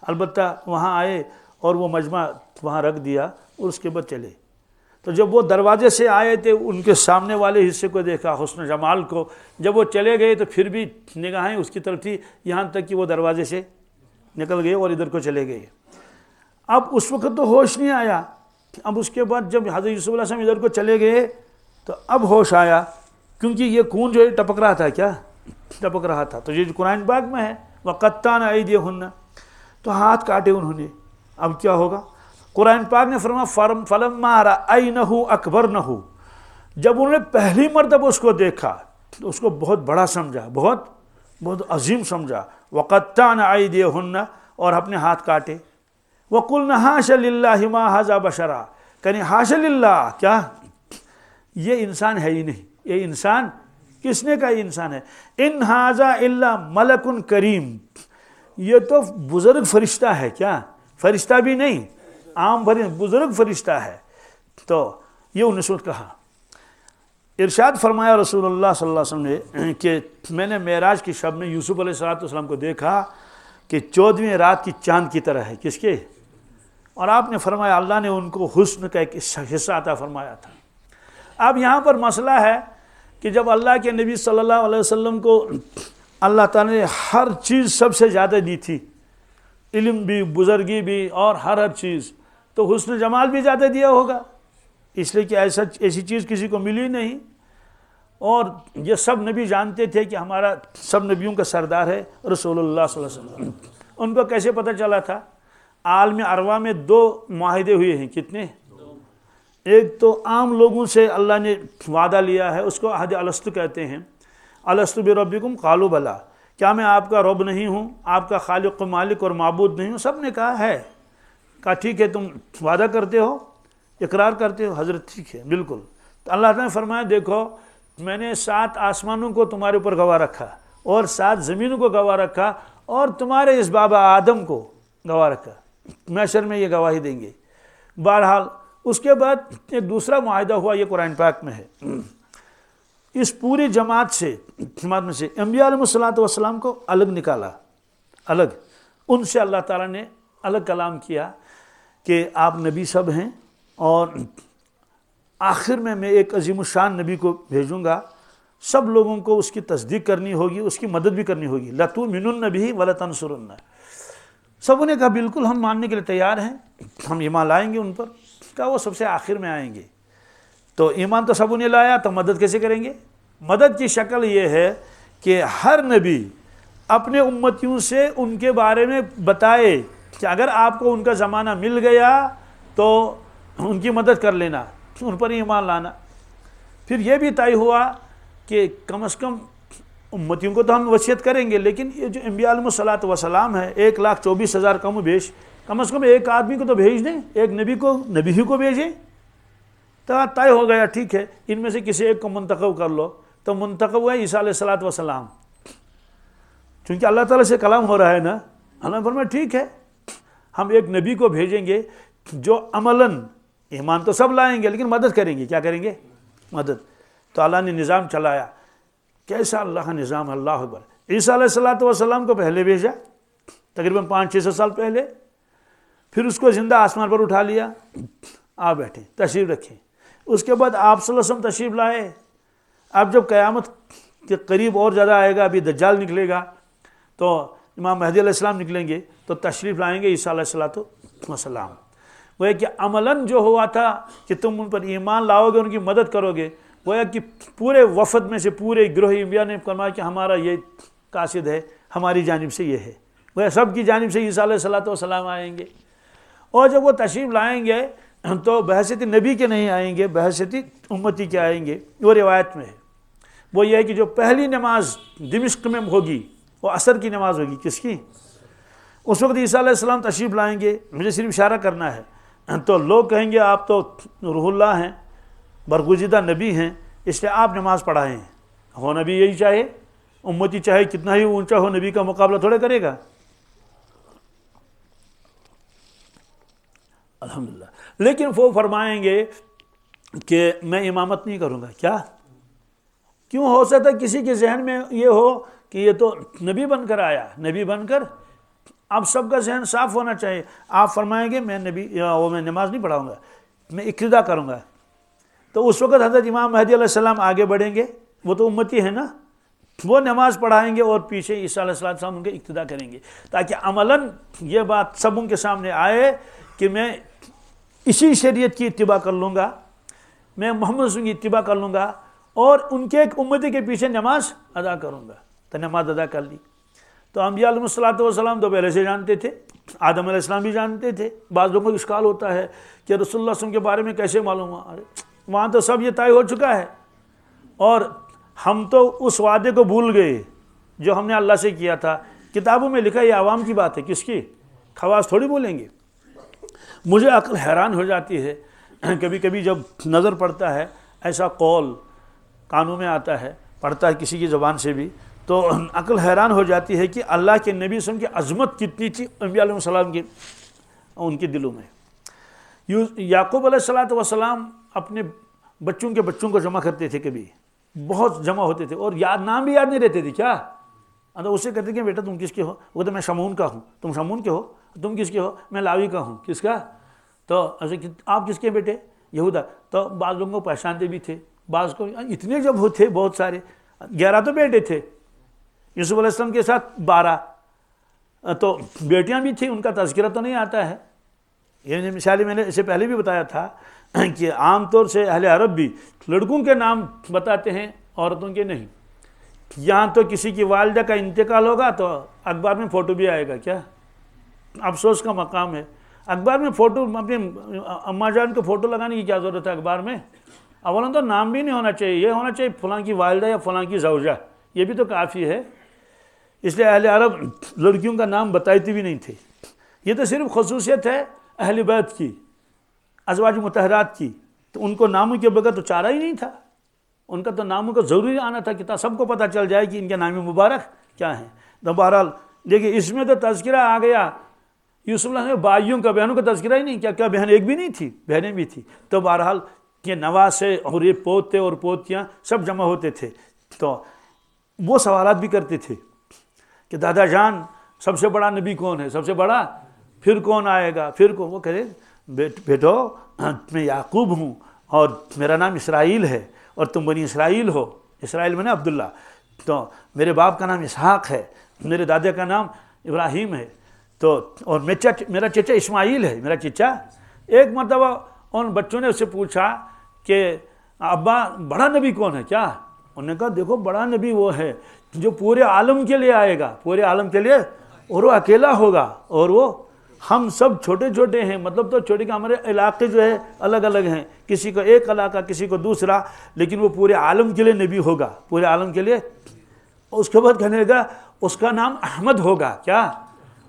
Speaker 1: البتہ وہاں آئے اور وہ مجمع وہاں رکھ دیا، اور اس کے بعد چلے۔ تو جب وہ دروازے سے آئے تھے، ان کے سامنے والے حصے کو دیکھا، حسن جمال کو، جب وہ چلے گئے تو پھر بھی نگاہیں اس کی طرف تھی، یہاں تک کہ وہ دروازے سے نکل گئے اور ادھر کو چلے گئے۔ اب اس وقت تو ہوش نہیں آیا، اب اس کے بعد جب حضرت یوسف علیہ السلام ادھر کو چلے گئے تو اب ہوش آیا، کیونکہ یہ خون جو ہے ٹپک رہا تھا، کیا ٹپک رہا تھا، تو یہ قرآن پاک میں ہے وَقَطَّعْنَ أَيْدِيَهُنَّ، تو ہاتھ کاٹے انہوں نے۔ اب کیا ہوگا؟ قرآن پاک نے فرمایا فَلَمَّا رَأَيْنَهُ أَكْبَرْنَهُ، جب انہوں نے پہلی مرتبہ اس کو دیکھا تو اس کو بہت بڑا سمجھا، بہت بہت عظیم سمجھا۔ وَقَطَّعْنَ أَيْدِيَهُنَّ، اور اپنے ہاتھ کاٹے۔ وَقُلْنَا حَاشَ لِلَّهِ مَا هَذَا بَشَرًا، کہنے حاشا للہ، کیا یہ انسان ہے ہی نہیں، یہ انسان کس نے کہا یہ انسان ہے؟ ان ھذا الا ملک کریم، یہ تو بزرگ فرشتہ ہے، کیا فرشتہ بھی نہیں، عام بزرگ فرشتہ ہے۔ تو یہ انہوں نے کہا، ارشاد فرمایا رسول اللہ صلی اللہ علیہ وسلم نے کہ میں نے معراج کی شب میں یوسف علیہ السلام کو دیکھا کہ 14ویں رات کی چاند کی طرح ہے۔ کس کے؟ اور آپ نے فرمایا اللہ نے ان کو حسن کا ایک حصہ عطا فرمایا تھا۔ اب یہاں پر مسئلہ ہے کہ جب اللہ کے نبی صلی اللہ علیہ وسلم کو اللہ تعالیٰ نے ہر چیز سب سے زیادہ دی تھی، علم بھی، بزرگی بھی، اور ہر چیز، تو حسن جمال بھی زیادہ دیا ہوگا، اس لیے کہ ایسی چیز کسی کو ملی نہیں۔ اور یہ سب نبی جانتے تھے کہ ہمارا سب نبیوں کا سردار ہے رسول اللہ صلی اللہ علیہ وسلم۔ ان کو کیسے پتہ چلا تھا؟ عالم ارواح میں 2 معاہدے ہوئے ہیں، کتنے؟ ایک تو عام لوگوں سے اللہ نے وعدہ لیا ہے، اس کو عہد الستو کہتے ہیں، الستو بربکم قالوا بلی، کیا میں آپ کا رب نہیں ہوں، آپ کا خالق و مالک اور معبود نہیں ہوں؟ سب نے کہا ہے، کہا ٹھیک ہے، تم وعدہ کرتے ہو، اقرار کرتے ہو؟ حضرت ٹھیک ہے، بالکل۔ تو اللہ تعالیٰ نے فرمایا دیکھو میں نے 7 آسمانوں کو تمہارے اوپر گواہ رکھا اور 7 زمینوں کو گواہ رکھا، اور تمہارے اس بابا آدم کو گواہ رکھا، محشر میں یہ گواہی دیں گے۔ بہرحال اس کے بعد ایک دوسرا معاہدہ ہوا، یہ قرآن پاک میں ہے۔ اس پوری جماعت سے انبیاء علیہ الصلوۃ والسلام کو الگ نکالا، الگ ان سے اللہ تعالیٰ نے الگ کلام کیا کہ آپ نبی سب ہیں، اور آخر میں ایک عظیم الشان نبی کو بھیجوں گا، سب لوگوں کو اس کی تصدیق کرنی ہوگی، اس کی مدد بھی کرنی ہوگی۔ لَتُؤْمِنُنَّ بِهِ وَلَتَنْصُرُنَّ، سب نے کہا بالکل ہم ماننے کے لیے تیار ہیں، ہم ایمان لائیں گے ان پر۔ کہا وہ سب سے آخر میں آئیں گے، تو ایمان تو سب نے لایا، تو مدد کیسے کریں گے؟ مدد کی شکل یہ ہے کہ ہر نبی اپنے امتیوں سے ان کے بارے میں بتائے کہ اگر آپ کو ان کا زمانہ مل گیا تو ان کی مدد کر لینا، ان پر ایمان لانا۔ پھر یہ بھی طے ہوا کہ کم از کم امتیوں کو تو ہم وصیت کریں گے، لیکن یہ جو انبیاء علیہ الصلوۃ والسلام ہے 1,24,000 کم و بیش، کم از کم ایک آدمی کو تو بھیج دیں، ایک نبی کو، نبی ہی کو بھیجیں۔ تو طے ہو گیا، ٹھیک ہے ان میں سے کسی ایک کو منتخب کر لو، تو منتخب ہوا عیسیٰ علیہ الصلوۃ والسلام، چونکہ اللہ تعالیٰ سے کلام ہو رہا ہے نا۔ اللہ نے فرمایا ٹھیک ہے ہم ایک نبی کو بھیجیں گے جو عملاً ایمان تو سب لائیں گے لیکن مدد کریں گے۔ کیا کریں گے؟ مدد۔ تو اللہ نے نظام چلایا، کیسا اللہ کا نظام، اللہ اکبر۔ عیسیٰ علیہ الصلوۃ والسلام کو پہلے بھیجا، تقریباً 500-600 سال پہلے، پھر اس کو زندہ آسمان پر اٹھا لیا، آ بیٹھے، تشریف رکھیں۔ اس کے بعد آپ صلی اللہ علیہ وسلم تشریف لائے۔ اب جب قیامت کے قریب اور زیادہ آئے گا، ابھی دجال نکلے گا، تو امام مہدی علیہ السلام نکلیں گے، تو تشریف لائیں گے عیسیٰ علیہ الصلوۃ والسلام۔ وہ ہے کہ عملاً جو ہوا تھا کہ تم ان پر ایمان لاؤ گے، ان کی مدد کرو گے، وہ ہے کہ پورے وفد میں سے پورے گروہ انبیاء نے فرمایا کہ ہمارا یہ قاصد ہے، ہماری جانب سے یہ ہے، وہ سب کی جانب سے عیسیٰ علیہ الصلوۃ والسلام آئیں گے۔ اور جب وہ تشریف لائیں گے تو بحیثیت نبی کے نہیں آئیں گے، بحیثیت امتی کے آئیں گے۔ وہ روایت میں ہے، وہ یہ ہے کہ جو پہلی نماز دمشق میں ہوگی وہ عصر کی نماز ہوگی۔ کس کی؟ اس وقت عیسیٰ علیہ السلام تشریف لائیں گے، مجھے صرف اشارہ کرنا ہے، تو لوگ کہیں گے آپ تو روح اللہ ہیں، برگزیدہ نبی ہیں، اس لیے آپ نماز پڑھائیں۔ ہونا بھی یہی چاہے، امتی چاہے کتنا ہی اونچا ہو، نبی کا مقابلہ تھوڑے کرے گا۔ الحمدللہ۔ لیکن وہ فرمائیں گے کہ میں امامت نہیں کروں گا۔ کیا؟ کیوں؟ ہو سکتا ہے کسی کے ذہن میں یہ ہو کہ یہ تو نبی بن کر آیا، نبی بن کر، اب سب کا ذہن صاف ہونا چاہیے۔ آپ فرمائیں گے میں میں نماز نہیں پڑھاؤں گا، میں اقتدا کروں گا، تو اس وقت حضرت امام مہدی علیہ السلام آگے بڑھیں گے، وہ تو امتی ہے نا، وہ نماز پڑھائیں گے اور پیچھے عیسیٰ علیہ السلام ان کے اقتدا کریں گے، تاکہ عملاً یہ بات سب ان کے سامنے آئے کہ میں اسی شریعت کی اتباع کر لوں گا، میں محمد صلی اللہ علیہ وسلم کی اتباع کر لوں گا اور ان کے ایک امتی کے پیچھے نماز ادا کروں گا۔ تو نماز ادا کر لی۔ تو انبیاء علیہ الصلوۃ والسلام تو پہلے سے جانتے تھے، آدم علیہ السلام بھی جانتے تھے۔ بعض لوگوں کو اشکال ہوتا ہے کہ رسول اللہ صلی اللہ علیہ وسلم کے بارے میں کیسے معلوم ہوا؟ وہاں تو سب یہ طے ہو چکا ہے، اور ہم تو اس وعدے کو بھول گئے جو ہم نے اللہ سے کیا تھا۔ کتابوں میں لکھا، یہ عوام کی بات ہے، کس کی؟ خواص تھوڑی بولیں گے۔ مجھے عقل حیران ہو جاتی ہے کبھی کبھی جب نظر پڑتا ہے ایسا قول کانوں میں آتا ہے، پڑھتا ہے کسی کی زبان سے بھی، تو عقل حیران ہو جاتی ہے کہ اللہ کے نبی صلی اللہ علیہ وسلم کی عظمت کتنی تھی انبیاء علیہ السلام کی، ان کے دلوں میں۔ یعقوب علیہ الصلوۃ والسلام اپنے بچوں کے بچوں کو جمع کرتے تھے، کبھی بہت جمع ہوتے تھے، اور نام بھی یاد نہیں رہتے تھے۔ کیا؟ اسے کہتے کہ بیٹا تم کس کے ہو؟ وہ کہتے میں شمون کا ہوں۔ تم شمون کے ہو؟ تم کس کے ہو؟ میں لاوی کا ہوں۔ کس کا؟ تو آپ کس کے بیٹے؟ یہودا۔ تو بعض لوگوں کو پہچانتے بھی تھے، بعض کو اتنے جب ہوتے بہت سارے، 11 تو بیٹے تھے، یوسف علیہ السلام کے ساتھ 12، تو بیٹیاں بھی تھیں، ان کا تذکرہ تو نہیں آتا ہے۔ یہ مثال میں نے اسے پہلے بھی بتایا تھا کہ عام طور سے اہل عرب بھی لڑکوں کے نام بتاتے ہیں، عورتوں کے نہیں۔ یہاں تو کسی کی والدہ کا انتقال ہوگا تو اخبار میں فوٹو بھی آئے گا۔ کیا افسوس کا مقام ہے، اخبار میں فوٹو، اپنے اماں جان کو فوٹو لگانے کی کیا ضرورت ہے اخبار میں؟ اولاً تو نام بھی نہیں ہونا چاہیے، یہ ہونا چاہیے فلاں کی والدہ یا فلاں کی زوجہ، یہ بھی تو کافی ہے۔ اس لیے اہل عرب لڑکیوں کا نام بتاتے بھی نہیں تھے۔ یہ تو صرف خصوصیت ہے اہل بیت کی، ازواج مطہرات کی، تو ان کو ناموں کے بغیر تو چارہ ہی نہیں تھا، ان کا تو ناموں کو ضروری آنا تھا کہ سب کو پتہ چل جائے کہ ان کے نام مبارک کیا ہیں۔ تو بہرحال دیکھیے اس میں تو تذکرہ آ گیا یوسف علیہ السلام بھائیوں کا، بہنوں کا تذکرہ ہی نہیں کیا، کیا بہن ایک بھی نہیں تھی؟ بہنیں بھی تھی. تو بہرحال یہ نواسے اور یہ پوتے اور پوتیاں سب جمع ہوتے تھے، تو وہ سوالات بھی کرتے تھے کہ دادا جان سب سے بڑا نبی کون ہے، سب سے بڑا پھر کون آئے گا، پھر کون؟ وہ کہے بیٹو میں یعقوب ہوں اور میرا نام اسرائیل ہے اور تم بنی اسرائیل ہو. اسرائیل میں نا عبداللہ. تو میرے باپ کا نام اسحاق ہے، میرے دادا کا نام ابراہیم ہے، تو اور میرا چچا اسماعیل ہے، میرا چچا. ایک مرتبہ ان بچوں نے اس سے پوچھا کہ ابا بڑا نبی کون ہے کیا؟ انہوں نے کہا دیکھو بڑا نبی وہ ہے جو پورے عالم کے لیے آئے گا، پورے عالم کے لیے، اور وہ اکیلا ہوگا، اور وہ ہم سب چھوٹے چھوٹے ہیں، مطلب تو چھوٹے کہ ہمارے علاقے جو ہے الگ الگ ہیں، کسی کو ایک علاقہ کسی کو دوسرا، لیکن وہ پورے عالم کے لیے نبی ہوگا، پورے عالم کے لیے. اس کے بعد کہنے لگا اس کا نام احمد ہوگا کیا،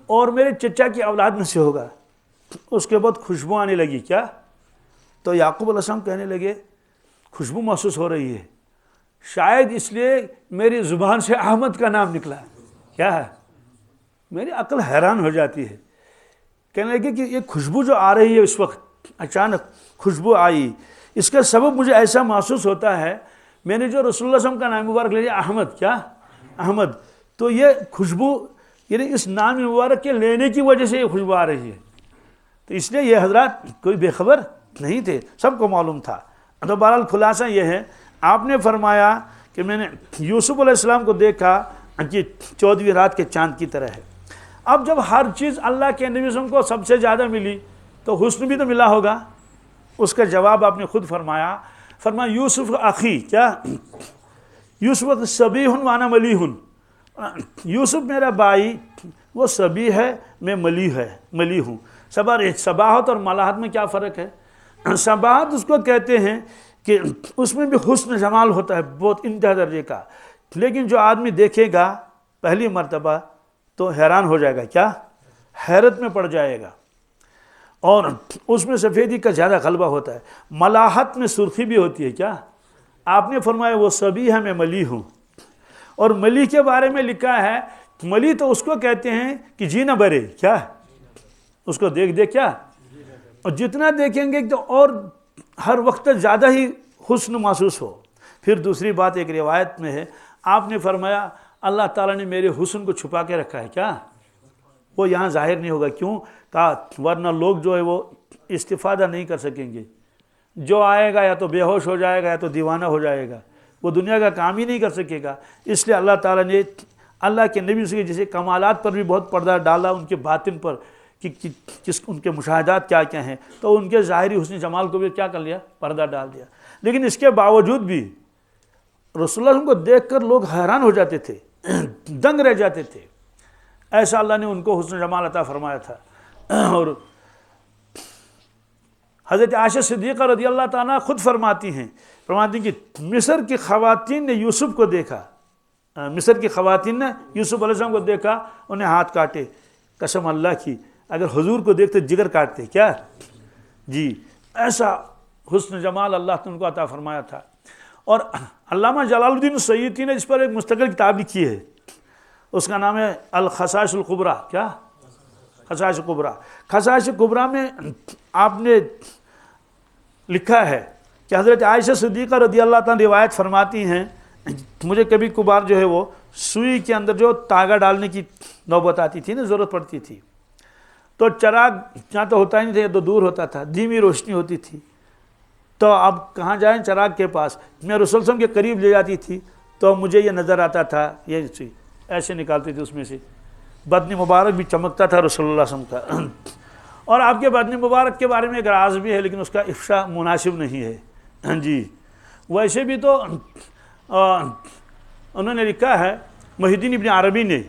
Speaker 1: اور میرے چچا کی اولاد میں سے ہوگا. اس کے بعد خوشبو آنے لگی کیا، تو یعقوب علیہ السلام کہنے لگے خوشبو محسوس ہو رہی ہے، شاید اس لیے میری زبان سے احمد کا نام نکلا. کیا ہے؟ میری عقل حیران ہو جاتی ہے. کہنے لگے کہ یہ خوشبو جو آ رہی ہے اس وقت، اچانک خوشبو آئی، اس کا سبب مجھے ایسا محسوس ہوتا ہے میں نے جو رسول اللہ صلی اللہ علیہ وسلم کا نام مبارک لے لیا احمد، کیا احمد، تو یہ خوشبو یعنی اس نام مبارک کے لینے کی وجہ سے یہ خوشبو آ رہی ہے. تو اس لیے یہ حضرات کوئی بے خبر نہیں تھے، سب کو معلوم تھا. تو بہرحال خلاصہ یہ ہے، آپ نے فرمایا کہ میں نے یوسف علیہ السلام کو دیکھا کہ 14ویں رات کے چاند کی طرح ہے. اب جب ہر چیز اللہ کے نبی صلی اللہ علیہ وسلم کو سب سے زیادہ ملی تو حسن بھی تو ملا ہوگا. اس کا جواب آپ نے خود فرمایا یوسف اخی، کیا یوسف صبیح وانا ملیح، یوسف میرا بھائی وہ صبی ہے میں ملی ہوں. صباحت اور ملاحت میں کیا فرق ہے؟ صباحت اس کو کہتے ہیں کہ اس میں بھی حسن جمال ہوتا ہے بہت انتہا درجے کا، لیکن جو آدمی دیکھے گا پہلی مرتبہ تو حیران ہو جائے گا، کیا حیرت میں پڑ جائے گا، اور اس میں سفیدی کا زیادہ غلبہ ہوتا ہے. ملاحت میں سرخی بھی ہوتی ہے. کیا آپ نے فرمایا وہ صبی ہے میں ملی ہوں، اور ملی کے بارے میں لکھا ہے ملی تو اس کو کہتے ہیں کہ جی نہ بھرے، کیا اس کو دیکھ کیا، اور جتنا دیکھیں گے تو اور ہر وقت زیادہ ہی حسن محسوس ہو. پھر دوسری بات ایک روایت میں ہے آپ نے فرمایا اللہ تعالیٰ نے میرے حسن کو چھپا کے رکھا ہے، کیا وہ یہاں ظاہر نہیں ہوگا. کیوں؟ کہا ورنہ لوگ جو ہے وہ استفادہ نہیں کر سکیں گے. جو آئے گا یا تو بے ہوش ہو جائے گا یا تو دیوانہ ہو جائے گا، وہ دنیا کا کام ہی نہیں کر سکے گا. اس لیے اللہ تعالیٰ نے اللہ کے نبی سے جیسے کمالات پر بھی بہت پردہ ڈالا، ان کے باطن پر کہ ان کے مشاہدات کیا کیا ہیں، تو ان کے ظاہری حسن جمال کو بھی کیا کر لیا، پردہ ڈال دیا. لیکن اس کے باوجود بھی رسول اللہ کو دیکھ کر لوگ حیران ہو جاتے تھے، دنگ رہ جاتے تھے. ایسا اللہ نے ان کو حسن جمال عطا فرمایا تھا. اور حضرت عائشہ صدیقہ رضی اللہ تعالیٰ خود فرماتی ہیں کہ مصر کی خواتین نے یوسف کو دیکھا، مصر کی خواتین نے یوسف علیہ السلام کو دیکھا، انہیں ہاتھ کاٹے. قسم اللہ کی اگر حضور کو دیکھتے جگر کاٹتے. کیا جی، ایسا حسن جمال اللہ نے ان کو عطا فرمایا تھا. اور علامہ جلال الدین سیوطی نے اس پر ایک مستقل کتاب لکھی ہے، اس کا نام ہے الخصائص الکبریٰ. کیا خصائص الکبریٰ؟ خصائص الکبریٰ میں آپ نے لکھا ہے کہ حضرت عائشہ صدیقہ رضی اللہ تعالیٰ روایت فرماتی ہیں مجھے کبھی کبھار جو ہے وہ سوئی کے اندر جو تاگا ڈالنے کی نوبت آتی تھی نا، ضرورت پڑتی تھی، تو چراغ یہاں تو ہوتا ہی نہیں تھا، یہ تو دور ہوتا تھا، دھیمی روشنی ہوتی تھی. تو اب کہاں جائیں چراغ کے پاس، میں رسول اللہ کے قریب لے جاتی تھی تو مجھے یہ نظر آتا تھا، یہ سوئی ایسے نکالتی تھی، اس میں سے بدن مبارک بھی چمکتا تھا رسول اللہ صلی اللہ علیہ وسلم کا. اور آپ کے بدن مبارک کے بارے میں ایک راز بھی ہے لیکن اس کا افشا مناسب نہیں ہے. جی ویسے بھی تو انہوں نے لکھا ہے محی الدین ابن عربی نے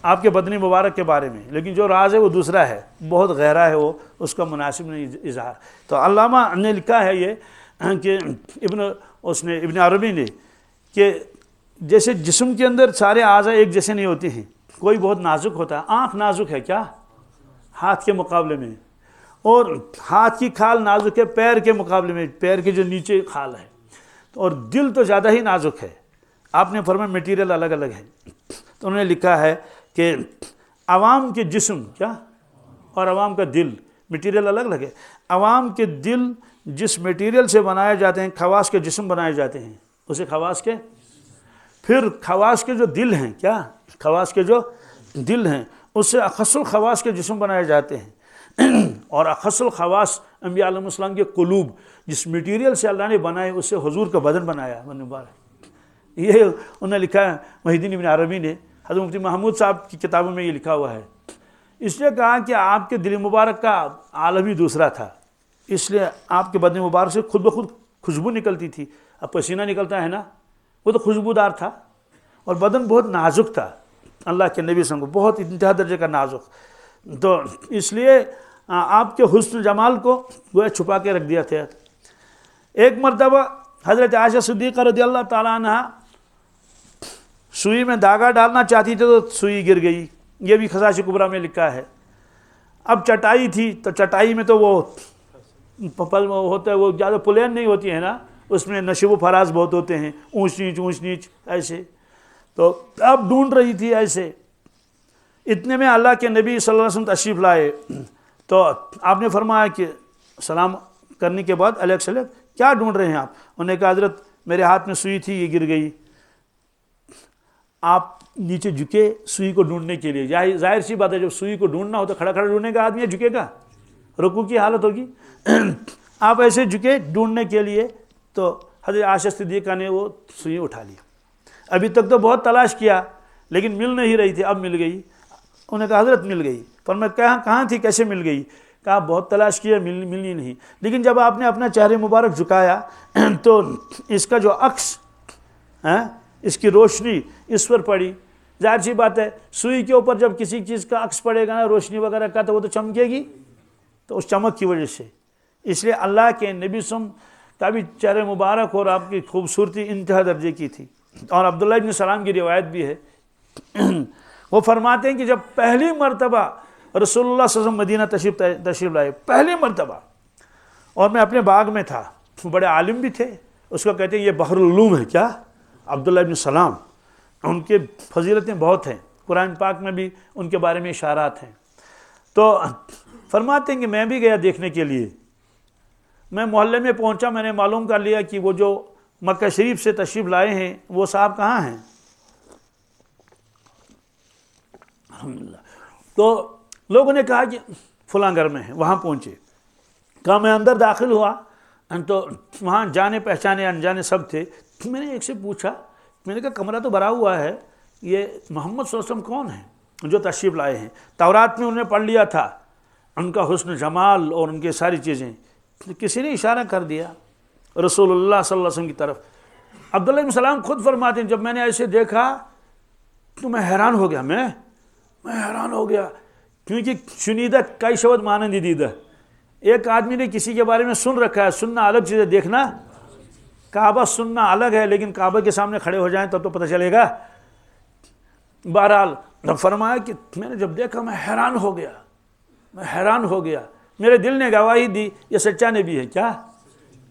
Speaker 1: آپ کے بدن مبارک کے بارے میں، لیکن جو راز ہے وہ دوسرا ہے، بہت گہرا ہے، وہ اس کا مناسب نہیں اظہار. تو علامہ نے لکھا ہے یہ کہ ابن عربی نے کہ جیسے جسم کے اندر سارے اعضاء ایک جیسے نہیں ہوتے ہیں، کوئی بہت نازک ہوتا ہے. آنکھ نازک ہے کیا ہاتھ کے مقابلے میں، اور ہاتھ کی کھال نازک ہے پیر کے مقابلے میں، پیر کے جو نیچے کھال ہے، اور دل تو زیادہ ہی نازک ہے. آپ نے فرمایا میٹیریل الگ الگ ہے. تو انہوں نے لکھا ہے کہ عوام کے جسم کیا اور عوام کا دل میٹیریل الگ الگ ہے. عوام کے دل جس میٹیریل سے بنائے جاتے ہیں خواص کے جسم بنائے جاتے ہیں اسے خواص کے، پھر خواص کے جو دل ہیں کیا خواص کے جو دل ہیں اس سے اخص الخواص کے جسم بنائے جاتے ہیں اور اخص الخواص انبیاء علیہ السلام کے قلوب جس میٹیریل سے اللہ نے بنائے اس سے حضور کا بدن بنایا مبارک. یہ انہوں نے لکھا ہے محی الدین ابن عربی نے، حضرت مفتی محمود صاحب کی کتابوں میں یہ لکھا ہوا ہے. اس لیے کہا کہ آپ کے دل مبارک کا عالم ہی دوسرا تھا، اس لیے آپ کے بدن مبارک سے خود بخود خوشبو نکلتی تھی. اب پسینہ نکلتا ہے نا، وہ تو خوشبودار تھا اور بدن بہت نازک تھا اللہ کے نبی صلی اللہ علیہ وسلم کو، بہت انتہا درجے کا نازک. تو اس لیے آپ کے حسن جمال کو گویا چھپا کے رکھ دیا تھا. ایک مرتبہ حضرت عائشہ صدیقہ رضی اللہ تعالیٰ عنہ سوئی میں دھاگا ڈالنا چاہتی تھی تو سوئی گر گئی. یہ بھی خصائص کبریٰ میں لکھا ہے. اب چٹائی تھی تو چٹائی میں تو وہ ہوتا ہے، وہ زیادہ پلین نہیں ہوتی ہے نا، اس میں نشیب و فراز بہت ہوتے ہیں، اونچ نیچ ایسے. تو اب ڈھونڈ رہی تھی ایسے. اتنے میں اللہ کے نبی صلی اللہ علیہ وسلم تشریف لائے تو آپ نے فرمایا کہ سلام کرنے کے بعد علیہ السلام کیا ڈھونڈ رہے ہیں آپ؟ انہوں نے کہا حضرت میرے ہاتھ میں سوئی تھی یہ گر گئی. آپ نیچے جھکے سوئی کو ڈھونڈنے کے لیے. ظاہر سی بات ہے جب سوئی کو ڈھونڈنا ہو تو کھڑا کھڑا ڈھونڈنے کا آدمی جھکے گا، رکوع کی حالت ہوگی. آپ ایسے جھکے ڈھونڈنے کے لیے تو حضرت عائشہ صدیقہ نے وہ سوئی اٹھا لی. ابھی تک تو بہت تلاش کیا لیکن مل نہیں رہی تھی، اب مل گئی. انہوں نے کہا حضرت مل گئی. پر میں کہاں تھی کیسے مل گئی؟ کہا بہت تلاش کیا ملنی نہیں. لیکن جب آپ نے اپنا چہرے مبارک جھکایا تو اس کا جو عکس اس کی روشنی اس پر پڑی. ظاہر سی بات ہے سوئی کے اوپر جب کسی چیز کا عکس پڑے گا نا روشنی وغیرہ کا تو وہ تو چمکے گی، تو اس چمک کی وجہ سے. اس لیے اللہ کے نبی سم کا بھی چہرے مبارک اور آپ کی خوبصورتی انتہا درجے کی تھی. اور عبداللہ ابن سلام کی روایت بھی ہے، وہ فرماتے ہیں کہ جب پہلی مرتبہ رسول اللہ صلی اللہ علیہ وسلم مدینہ تشریف لائے، پہلی مرتبہ، اور میں اپنے باغ میں تھا، بڑے عالم بھی تھے، اس کو کہتے ہیں یہ بحر العلوم ہے کیا عبداللہ ابن سلام. ان کے فضیلتیں بہت ہیں، قرآن پاک میں بھی ان کے بارے میں اشارات ہیں. تو فرماتے ہیں کہ میں بھی گیا دیکھنے کے لیے. میں محلے میں پہنچا، میں نے معلوم کر لیا کہ وہ جو مکہ شریف سے تشریف لائے ہیں وہ صاحب کہاں ہیں. الحمدللہ. تو لوگوں نے کہا کہ فلاں گھر میں ہیں، وہاں پہنچے. کہا میں اندر داخل ہوا تو وہاں جانے پہچانے انجانے سب تھے. میں نے ایک سے پوچھا، میں نے کہا کمرہ تو بھرا ہوا ہے، یہ محمد صلی اللہ علیہ وسلم کون ہیں جو تشریف لائے ہیں؟ تورات میں انہوں نے پڑھ لیا تھا ان کا حسن جمال اور ان کی ساری چیزیں. کسی نے اشارہ کر دیا رسول اللہ صلی اللہ علیہ وسلم کی طرف. عبداللہ بن سلام خود فرماتے ہیں جب میں نے ایسے دیکھا تو میں حیران ہو گیا. میں حیران ہو گیا کیونکہ شنیدہ کئی شبد مانندی دیدہ. ایک آدمی نے کسی کے بارے میں سن رکھا ہے، سننا الگ چیز ہے، دیکھنا کعبہ سننا الگ ہے، لیکن کعبہ کے سامنے کھڑے ہو جائیں تب تو پتہ چلے گا. بہرحال فرمایا کہ میں نے جب دیکھا میں حیران ہو گیا. میرے دل نے گواہی دی یہ سچا نبی ہے. کیا؟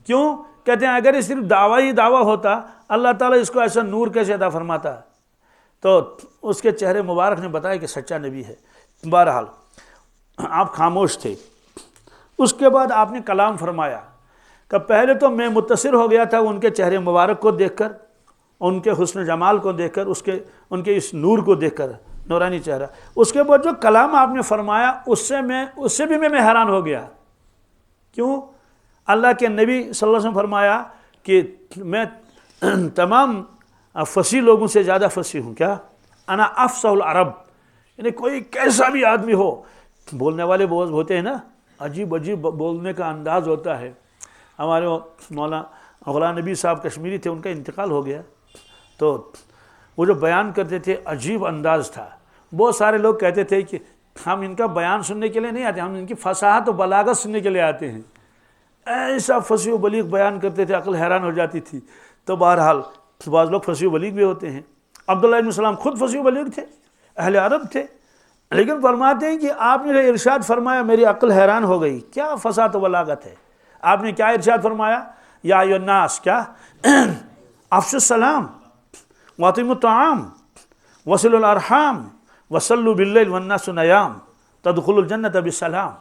Speaker 1: کیوں؟ کہتے ہیں اگر یہ صرف دعویٰ ہوتا اللہ تعالیٰ اس کو ایسا نور کیسے عطا فرماتا؟ تو اس کے چہرے مبارک نے بتایا کہ سچا نبی ہے. بہرحال آپ خاموش تھے. اس کے بعد آپ نے کلام فرمایا کہ پہلے تو میں متصر ہو گیا تھا ان کے چہرے مبارک کو دیکھ کر، ان کے حسن جمال کو دیکھ کر، ان کے اس نور کو دیکھ کر، نورانی چہرہ. اس کے بعد جو کلام آپ نے فرمایا اس سے بھی میں حیران ہو گیا. کیوں؟ اللہ کے نبی صلی اللہ علیہ وسلم فرمایا کہ میں تمام فصیح لوگوں سے زیادہ فصیح ہوں. کیا؟ انا افصح العرب. یعنی کوئی کیسا بھی آدمی ہو، بولنے والے بہت ہوتے ہیں نا، عجیب بولنے کا انداز ہوتا ہے. ہمارے مولانا غلام نبی صاحب کشمیری تھے، ان کا انتقال ہو گیا. تو وہ جو بیان کرتے تھے عجیب انداز تھا. بہت سارے لوگ کہتے تھے کہ ہم ان کا بیان سننے کے لیے نہیں آتے، ہم ان کی فصاحت و بلاغت سننے کے لیے آتے ہیں. ایسا فصیح و بلیغ بیان کرتے تھے، عقل حیران ہو جاتی تھی. تو بہرحال بعض لوگ فصیح و بلیغ بھی ہوتے ہیں. عبداللہ ابن سلام خود فصیح و بلیغ تھے، اہل عرب تھے، لیکن فرماتے ہیں کہ آپ نے ارشاد فرمایا میری عقل حیران ہو گئی. کیا فصاحت و بلاغت ہے! آپ نے کیا ارشاد فرمایا؟ یا ایھا الناس، کیا؟ افشوا السلام واطعموا الطعام وصلوا الارحام وصلوا باللیل والناس نیام تدخلوا الجنۃ بسلام.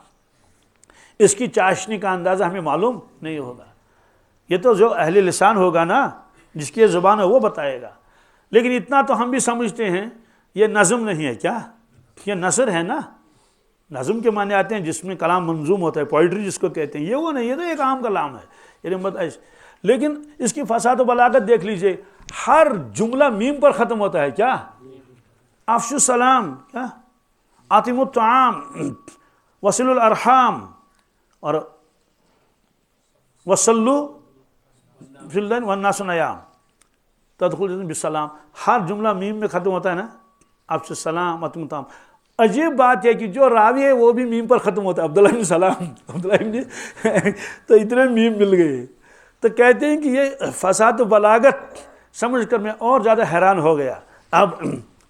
Speaker 1: اس کی چاشنی کا اندازہ ہمیں معلوم نہیں ہوگا. یہ تو جو اہل لسان ہوگا نا، جس کی زبان ہے وہ بتائے گا. لیکن اتنا تو ہم بھی سمجھتے ہیں یہ نظم نہیں ہے. کیا یہ نثر ہے نا؟ نظم کے معنی آتے ہیں جس میں کلام منظوم ہوتا ہے، پوئٹری جس کو کہتے ہیں. یہ وہ نہیں، یہ تو ایک عام کلام ہے. لیکن اس کی فصاحت و بلاغت دیکھ لیجئے، ہر جملہ میم پر ختم ہوتا ہے. کیا؟ افشوا السلام، کیا؟ اطعموا الطعام، وصلوا الارحام، اور وصلوا فی اللیل والناس نیام تدخلوا الجنۃ بسلام. ہر جملہ میم میں ختم ہوتا ہے نا. افشوا السلام، اطعموا الطعام. عجیب بات ہے کہ جو راوی ہے وہ بھی میم پر ختم ہوتا ہے. عبداللہ بن سلام، عبداللہ بن تو اتنے میم مل گئے. تو کہتے ہیں کہ یہ فصاحت و بلاغت سمجھ کر میں اور زیادہ حیران ہو گیا. اب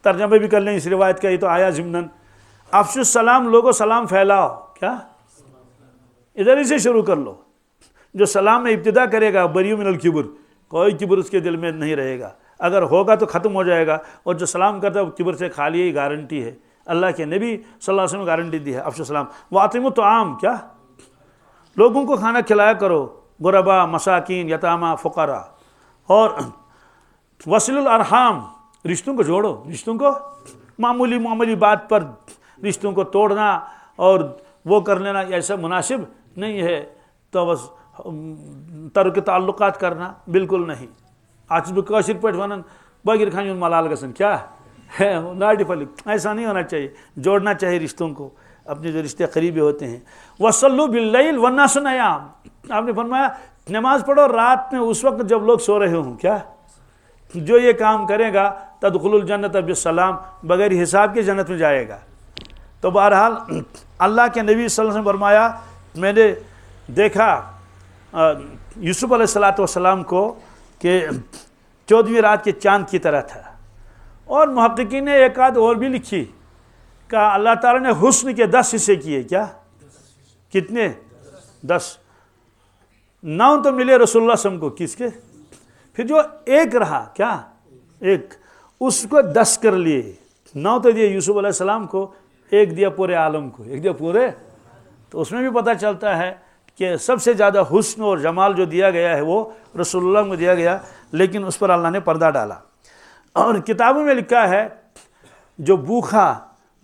Speaker 1: ترجمہ بھی کر لیں اس روایت کا. یہ تو آیا ضمناً افشوا السلام، لوگوں سلام پھیلاؤ. کیا؟ ادھر ہی سے شروع کر لو. جو سلام میں ابتدا کرے گا بریء من الکبر، کوئی کبر اس کے دل میں نہیں رہے گا. اگر ہوگا تو ختم ہو جائے گا. اور جو سلام کرتا ہے وہ کبر سے خالی ہے، گارنٹی ہے. اللہ کے نبی صلی اللہ علیہ وسلم نے گارنٹی دی ہے. افشوا السلام. واطعموا الطعام، کیا؟ لوگوں کو کھانا کھلایا کرو. غربا، مساکین، یتاما، فقراء. اور وصلوا الارحام، رشتوں کو جوڑو. رشتوں کو معمولی بات پر رشتوں کو توڑنا اور وہ کر لینا ایسا مناسب نہیں ہے. تو بس ترک تعلقات کرنا بالکل نہیں. آج بھی کاشر پٹ ونن بغیر کھان ملال گسن. کیا ہے؟ ناٹی پھلی. ایسا نہیں ہونا چاہیے. جوڑنا چاہیے رشتوں کو، اپنے جو رشتے قریبی ہوتے ہیں. وصلوا باللیل والناس نیام. آپ نے فرمایا نماز پڑھو رات میں، اس وقت جب لوگ سو رہے ہوں. کیا؟ جو یہ کام کرے گا تدخلوا الجنۃ بسلام، بغیر حساب کے جنت میں جائے گا. تو بہرحال اللہ کے نبی صلی اللہ علیہ وسلم فرمایا میں نے دیکھا یوسف علیہ السلام کو کہ 14ویں رات کے چاند کی طرح تھا. اور محققین نے ایک آدھ اور بھی لکھی کہ اللہ تعالیٰ نے حسن کے 10 حصے کیے. کیا؟ کتنے؟ 10. 9 تو ملے رسول اللہ صلی اللہ علیہ وسلم کو. کس کے؟ پھر جو ایک رہا، کیا؟ ایک، اس کو 10 کر لیے. 9 تو دیے یوسف علیہ السلام کو، ایک دیا پورے عالم کو، ایک دیا پورے. تو اس میں بھی پتہ چلتا ہے کہ سب سے زیادہ حسن اور جمال جو دیا گیا ہے وہ رسول اللہ کو دیا گیا. لیکن اس پر اللہ نے پردہ ڈالا. اور کتابوں میں لکھا ہے جو بھوکھا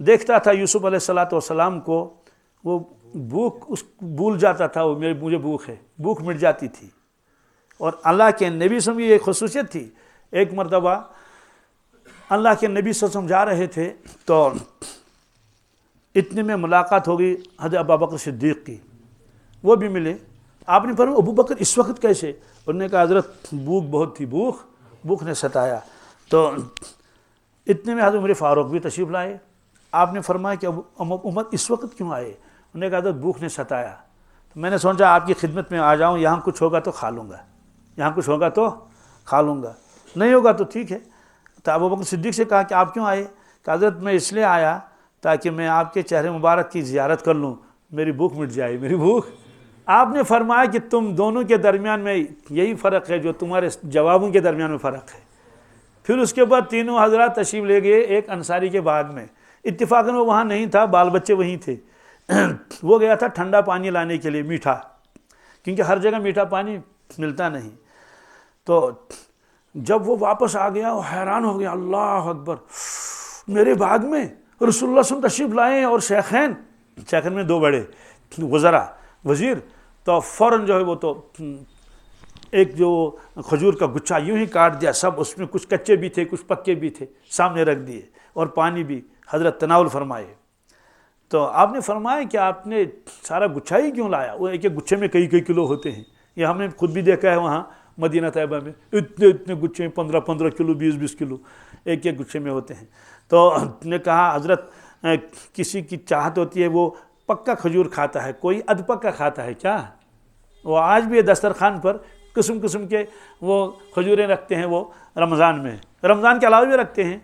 Speaker 1: دیکھتا تھا یوسف علیہ السلام کو، وہ بھوک اس بھول جاتا تھا. وہ مجھے بھوک ہے، بھوک مٹ جاتی تھی. اور اللہ کے نبی صلی اللہ علیہ وسلم کی ایک خصوصیت تھی. ایک مرتبہ اللہ کے نبی صلی اللہ علیہ وسلم جا رہے تھے تو اتنے میں ملاقات ہو گئی حضرت ابوبکر صدیق کی. وہ بھی ملے. آپ نے فرمایا ابوبکر اس وقت کیسے؟ انہوں نے کہا حضرت بھوک بہت تھی، بھوک نے ستایا. تو اتنے میں حضرت عمر فاروق بھی تشریف لائے. آپ نے فرمایا کہ عمر اس وقت کیوں آئے؟ انہوں نے کہا حضرت بھوک نے ستایا. تو میں نے سوچا آپ کی خدمت میں آ جاؤں، یہاں کچھ ہوگا تو کھا لوں گا، یہاں کچھ ہوگا تو کھا لوں گا، نہیں ہوگا تو ٹھیک ہے. تو ابوبکر صدیق سے کہا کہ آپ کیوں آئے؟ کہ حضرت میں اس لیے آیا تاکہ میں آپ کے چہرے مبارک کی زیارت کر لوں، میری بھوک مٹ جائے، میری بھوک. آپ نے فرمایا کہ تم دونوں کے درمیان میں یہی فرق ہے جو تمہارے جوابوں کے درمیان میں فرق ہے. پھر اس کے بعد تینوں حضرات تشریف لے گئے ایک انصاری کے باغ میں. اتفاقاً وہ وہاں نہیں تھا، بال بچے وہیں تھے. وہ گیا تھا ٹھنڈا پانی لانے کے لیے، میٹھا، کیونکہ ہر جگہ میٹھا پانی ملتا نہیں. تو جب وہ واپس آ گیا وہ حیران ہو گیا، اللہ اکبر، میرے باغ میں رسول اللہ صلی اللہ علیہ وسلم تشریف لائے اور شیخین میں 2 بڑے وزراء، وزیر. تو فوراً جو ہے وہ تو ایک جو کھجور کا گچھا یوں ہی کاٹ دیا. سب اس میں کچھ کچے بھی تھے کچھ پکے بھی تھے، سامنے رکھ دیے، اور پانی بھی حضرت تناول فرمائے. تو آپ نے فرمایا کہ آپ نے سارا گچھا ہی کیوں لایا؟ وہ ایک ایک گچھے میں کئی کلو ہوتے ہیں. یہ ہم نے خود بھی دیکھا ہے وہاں مدینہ طیبہ میں، اتنے گچھے 15 کلو 20 کلو ایک ایک گچھے میں ہوتے ہیں. تو نے کہا حضرت کسی کی چاہت ہوتی ہے وہ پکا کھجور کھاتا ہے، کوئی ادھ پکا کھاتا ہے. کیا؟ وہ آج بھی دسترخوان پر قسم قسم کے وہ کھجوریں رکھتے ہیں. وہ رمضان میں، رمضان کے علاوہ بھی رکھتے ہیں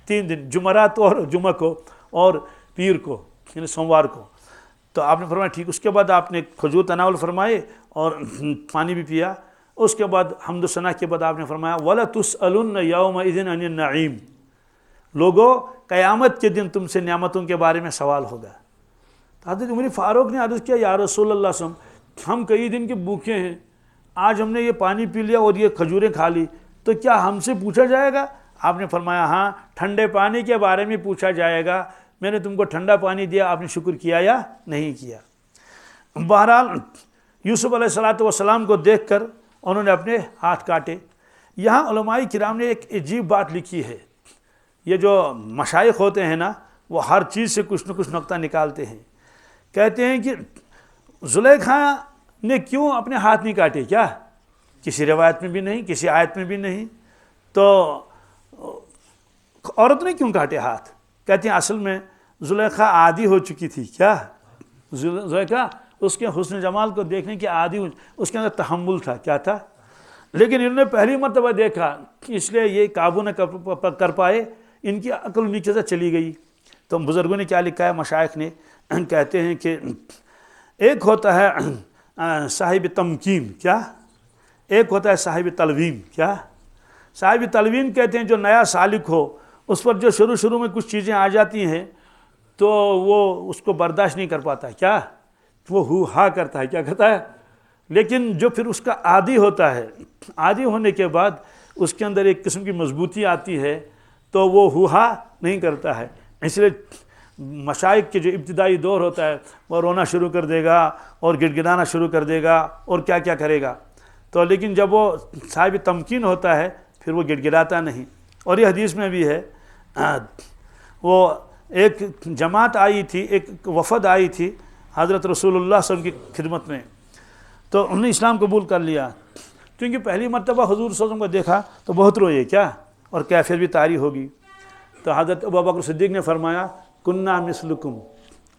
Speaker 1: 3 دن، جمعرات اور جمعہ کو اور پیر کو، یعنی سوموار کو. تو آپ نے فرمایا ٹھیک. اس کے بعد آپ نے کھجور تناول فرمائے اور پانی بھی پیا. اس کے بعد حمد و ثنا کے بعد آپ نے فرمایا وَلَتُسْأَلُنَّ يَوْمَئِذٍ عَنِ النَّعِيمِ. لوگوں قیامت کے دن تم سے نعمتوں کے بارے میں سوال ہوگا۔ تو حضرت عمر فاروق نے عرض کیا یا رسول اللہ صلی اللہ علیہ وسلم، ہم کئی دن کے بھوکے ہیں، آج ہم نے یہ پانی پی لیا اور یہ کھجوریں کھا لی، تو کیا ہم سے پوچھا جائے گا؟ آپ نے فرمایا ہاں، ٹھنڈے پانی کے بارے میں پوچھا جائے گا، میں نے تم کو ٹھنڈا پانی دیا، آپ نے شکر کیا یا نہیں کیا۔ بہرحال یوسف علیہ السلام کو دیکھ کر انہوں نے اپنے ہاتھ کاٹے۔ یہاں علماء کرام نے ایک عجیب بات لکھی ہے، یہ جو مشائخ ہوتے ہیں نا، وہ ہر چیز سے کچھ نہ کچھ نقطہ نکالتے ہیں۔ کہتے ہیں کہ زلیخا نے کیوں اپنے ہاتھ نہیں کاٹے؟ کیا کسی روایت میں بھی نہیں، کسی آیت میں بھی نہیں، تو عورت نے کیوں کاٹے ہاتھ؟ کہتے ہیں اصل میں زلیخا عادی ہو چکی تھی۔ کیا زلیخا اس کے حسن جمال کو دیکھنے کی عادی ہو، اس کے اندر تحمل تھا، کیا تھا؟ لیکن انہوں نے پہلی مرتبہ دیکھا، اس لیے یہ قابو نہ کر پائے، ان کی عقل نیچے سے چلی گئی۔ تو بزرگوں نے کیا لکھا ہے، مشائخ نے کہتے ہیں کہ ایک ہوتا ہے صاحب تمکین، کیا؟ ایک ہوتا ہے صاحب تلوین۔ کیا؟ صاحب تلوین کہتے ہیں جو نیا سالک ہو، اس پر جو شروع میں کچھ چیزیں آ جاتی ہیں تو وہ اس کو برداشت نہیں کر پاتا، کیا؟ وہ ہو ہا کرتا ہے، کیا کرتا ہے؟ لیکن جو پھر اس کا عادی ہوتا ہے، عادی ہونے کے بعد اس کے اندر ایک قسم کی مضبوطی آتی ہے تو وہ ہو ہا نہیں کرتا ہے۔ اس لیے مشائخ کے جو ابتدائی دور ہوتا ہے وہ رونا شروع کر دے گا اور گڑ گڑانا شروع کر دے گا اور کیا کیا کرے گا، تو لیکن جب وہ صاحب تمکین ہوتا ہے پھر وہ گڑ گڑاتا نہیں۔ اور یہ حدیث میں بھی ہے، وہ ایک جماعت آئی تھی، ایک وفد آئی تھی حضرت رسول اللہ صلی اللہ علیہ وسلم کی خدمت میں، تو انہوں نے اسلام قبول کر لیا، کیونکہ پہلی مرتبہ حضور صلی اللہ علیہ وسلم کو دیکھا تو بہت روئے، کیا؟ اور کیفیت بھی طاری ہوگی۔ تو حضرت ابوبکر صدیق نے فرمایا کننا مثلکم،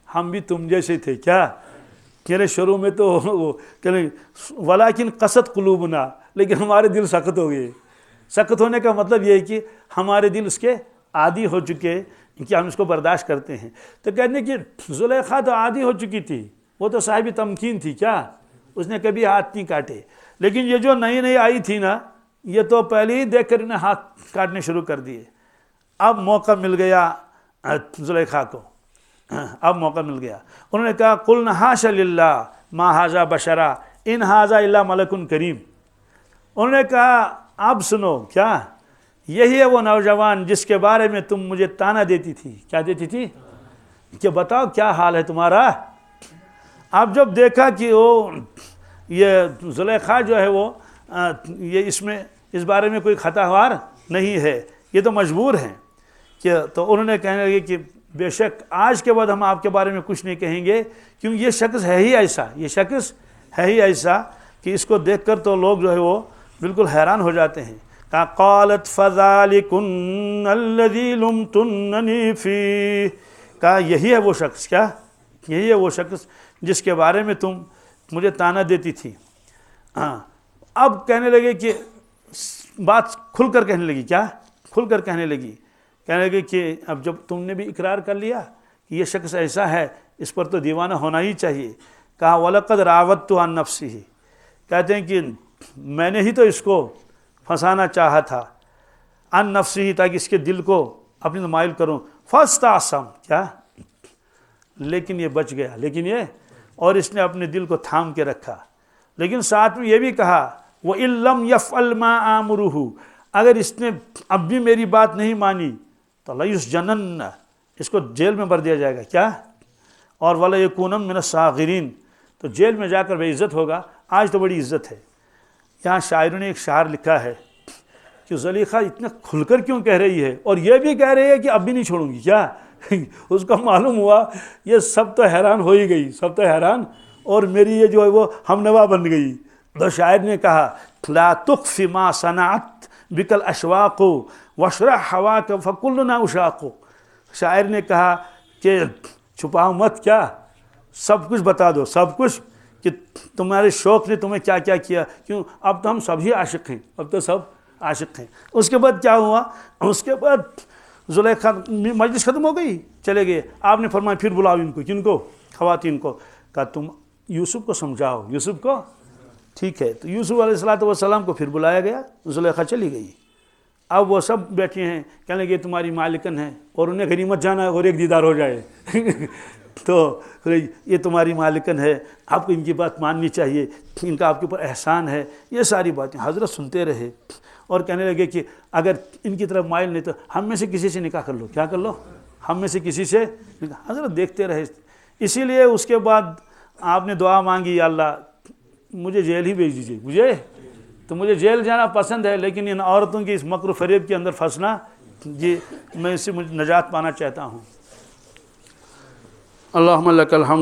Speaker 1: ہم بھی تم جیسے تھے، کیا؟ کہ شروع میں تو ولیکن قست قلوبنا، لیکن ہمارے دل سخت ہو گئے۔ سخت ہونے کا مطلب یہ ہے کہ ہمارے دل اس کے عادی ہو چکے کہ ہم اس کو برداشت کرتے ہیں۔ تو کہتے ہیں کہ زلیخا تو عادی ہو چکی تھی، وہ تو صاحب تمکین تھی، کیا؟ اس نے کبھی ہاتھ نہیں کاٹے، لیکن یہ جو نئی آئی تھی نا، یہ تو پہلے ہی دیکھ کر انہیں ہاتھ کاٹنے شروع کر دیے۔ اب موقع مل گیا زلیخا کو، اب موقع مل گیا۔ انہوں نے کہا قلنا حاشا للہ ما ھذا بشرا ان ھذا الا ملک کریم۔ انہوں نے کہا اب سنو، کیا یہی ہے وہ نوجوان جس کے بارے میں تم مجھے تانا دیتی تھی؟ کیا دیتی تھی؟ کہ بتاؤ کیا حال ہے تمہارا؟ اب جب دیکھا کہ وہ یہ زلیخا جو ہے وہ یہ اس بارے میں کوئی خطاوار نہیں ہے، یہ تو مجبور ہیں کہ، تو انہوں نے کہنے لگے کہ بے شک آج کے بعد ہم آپ کے بارے میں کچھ نہیں کہیں گے، کیونکہ یہ شخص ہے ہی ایسا، یہ شخص ہے ہی ایسا کہ اس کو دیکھ کر تو لوگ جو ہے وہ بالکل حیران ہو جاتے ہیں۔ کہا قالت فذلکن الذی لمتننی فیہ، کہا یہی ہے وہ شخص، کیا؟ یہی ہے وہ شخص جس کے بارے میں تم مجھے تانا دیتی تھی۔ ہاں، اب کہنے لگے کہ بات کھل کر کہنے لگی، کیا؟ کھل کر کہنے لگی، کہنے لگے کہ اب جب تم نے بھی اقرار کر لیا کہ یہ شخص ایسا ہے، اس پر تو دیوانہ ہونا ہی چاہیے۔ کہا وَلَقَدْ رَاوَدتُّ عَن نَفْسِهِ، کہتے ہیں کہ میں نے ہی تو اس کو پھنسانا چاہا تھا، عن نفسه، تاکہ اس کے دل کو اپنی مائل کروں، فاستعصم، کیا؟ لیکن یہ بچ گیا، لیکن یہ، اور اس نے اپنے دل کو تھام کے رکھا۔ لیکن ساتھ میں یہ بھی کہا وَإِن لَمْ يَفْعَلْ مَا آمُرُهُ، اگر اس نے اب بھی میری بات نہیں مانی تو لَيُسْجَنَنَّ، اس کو جیل میں بھر دیا جائے گا، کیا؟ اور وَلَيَكُونَ مِنَ الصَّاغِرِينَ، تو جیل میں جا کر بے عزت ہوگا۔ آج تو بڑی عزت ہے۔ یہاں شاعروں نے ایک شعر لکھا ہے کہ زلیخا اتنا کھل کر کیوں کہہ رہی ہے، اور یہ بھی کہہ رہی ہے کہ اب بھی نہیں چھوڑوں گی، کیا؟ اس کو معلوم ہوا یہ سب تو حیران ہو ہی گئی، سب تو حیران، اور میری یہ جو ہے وہ ہم نوا بن گئی۔ تو شاعر نے کہا لا تخف ما صنعت بک الاشواق واشرح ہواک فکلنا اشاق، شاعر نے کہا کہ چھپاؤ مت، کیا؟ سب کچھ بتا دو، سب کچھ، کہ تمہارے شوق نے تمہیں کیا کیا کیا، کیوں؟ اب تو ہم سب ہی عاشق ہیں، اب تو سب عاشق ہیں۔ اس کے بعد کیا ہوا؟ اس کے بعد زلیخا مجلس ختم ہو گئی، چلے گئے۔ آپ نے فرمایا پھر بلاؤ ان کو، کن کو؟ خواتین کو۔ کہا تم یوسف کو سمجھاؤ، یوسف کو، ٹھیک ہے۔ تو یوسف علیہ السلام کو پھر بلایا گیا، زلیخا چلی گئی۔ اب وہ سب بیٹھے ہیں کہنے لگے تمہاری مالکن ہے، اور انہیں غنیمت جانا ہے اور ایک دیدار ہو جائے تو یہ تمہاری مالکن ہے، آپ کو ان کی بات ماننی چاہیے، ان کا آپ کے اوپر احسان ہے، یہ ساری باتیں حضرت سنتے رہے اور کہنے لگے کہ اگر ان کی طرف مائل نہیں تو ہم میں سے کسی سے نکاح کر لو، کیا کر لو، ہم میں سے کسی سے نکاح۔ حضرت دیکھتے رہے۔ اسی لیے اس کے بعد آپ نے دعا مانگی، یا اللہ مجھے جیل ہی بھیج دیجیے، مجھے جیل جانا پسند ہے، لیکن ان عورتوں کی اس مکر و فریب کے اندر پھنسنا، میں اس سے نجات پانا چاہتا ہوں۔ اللہم لک الحمد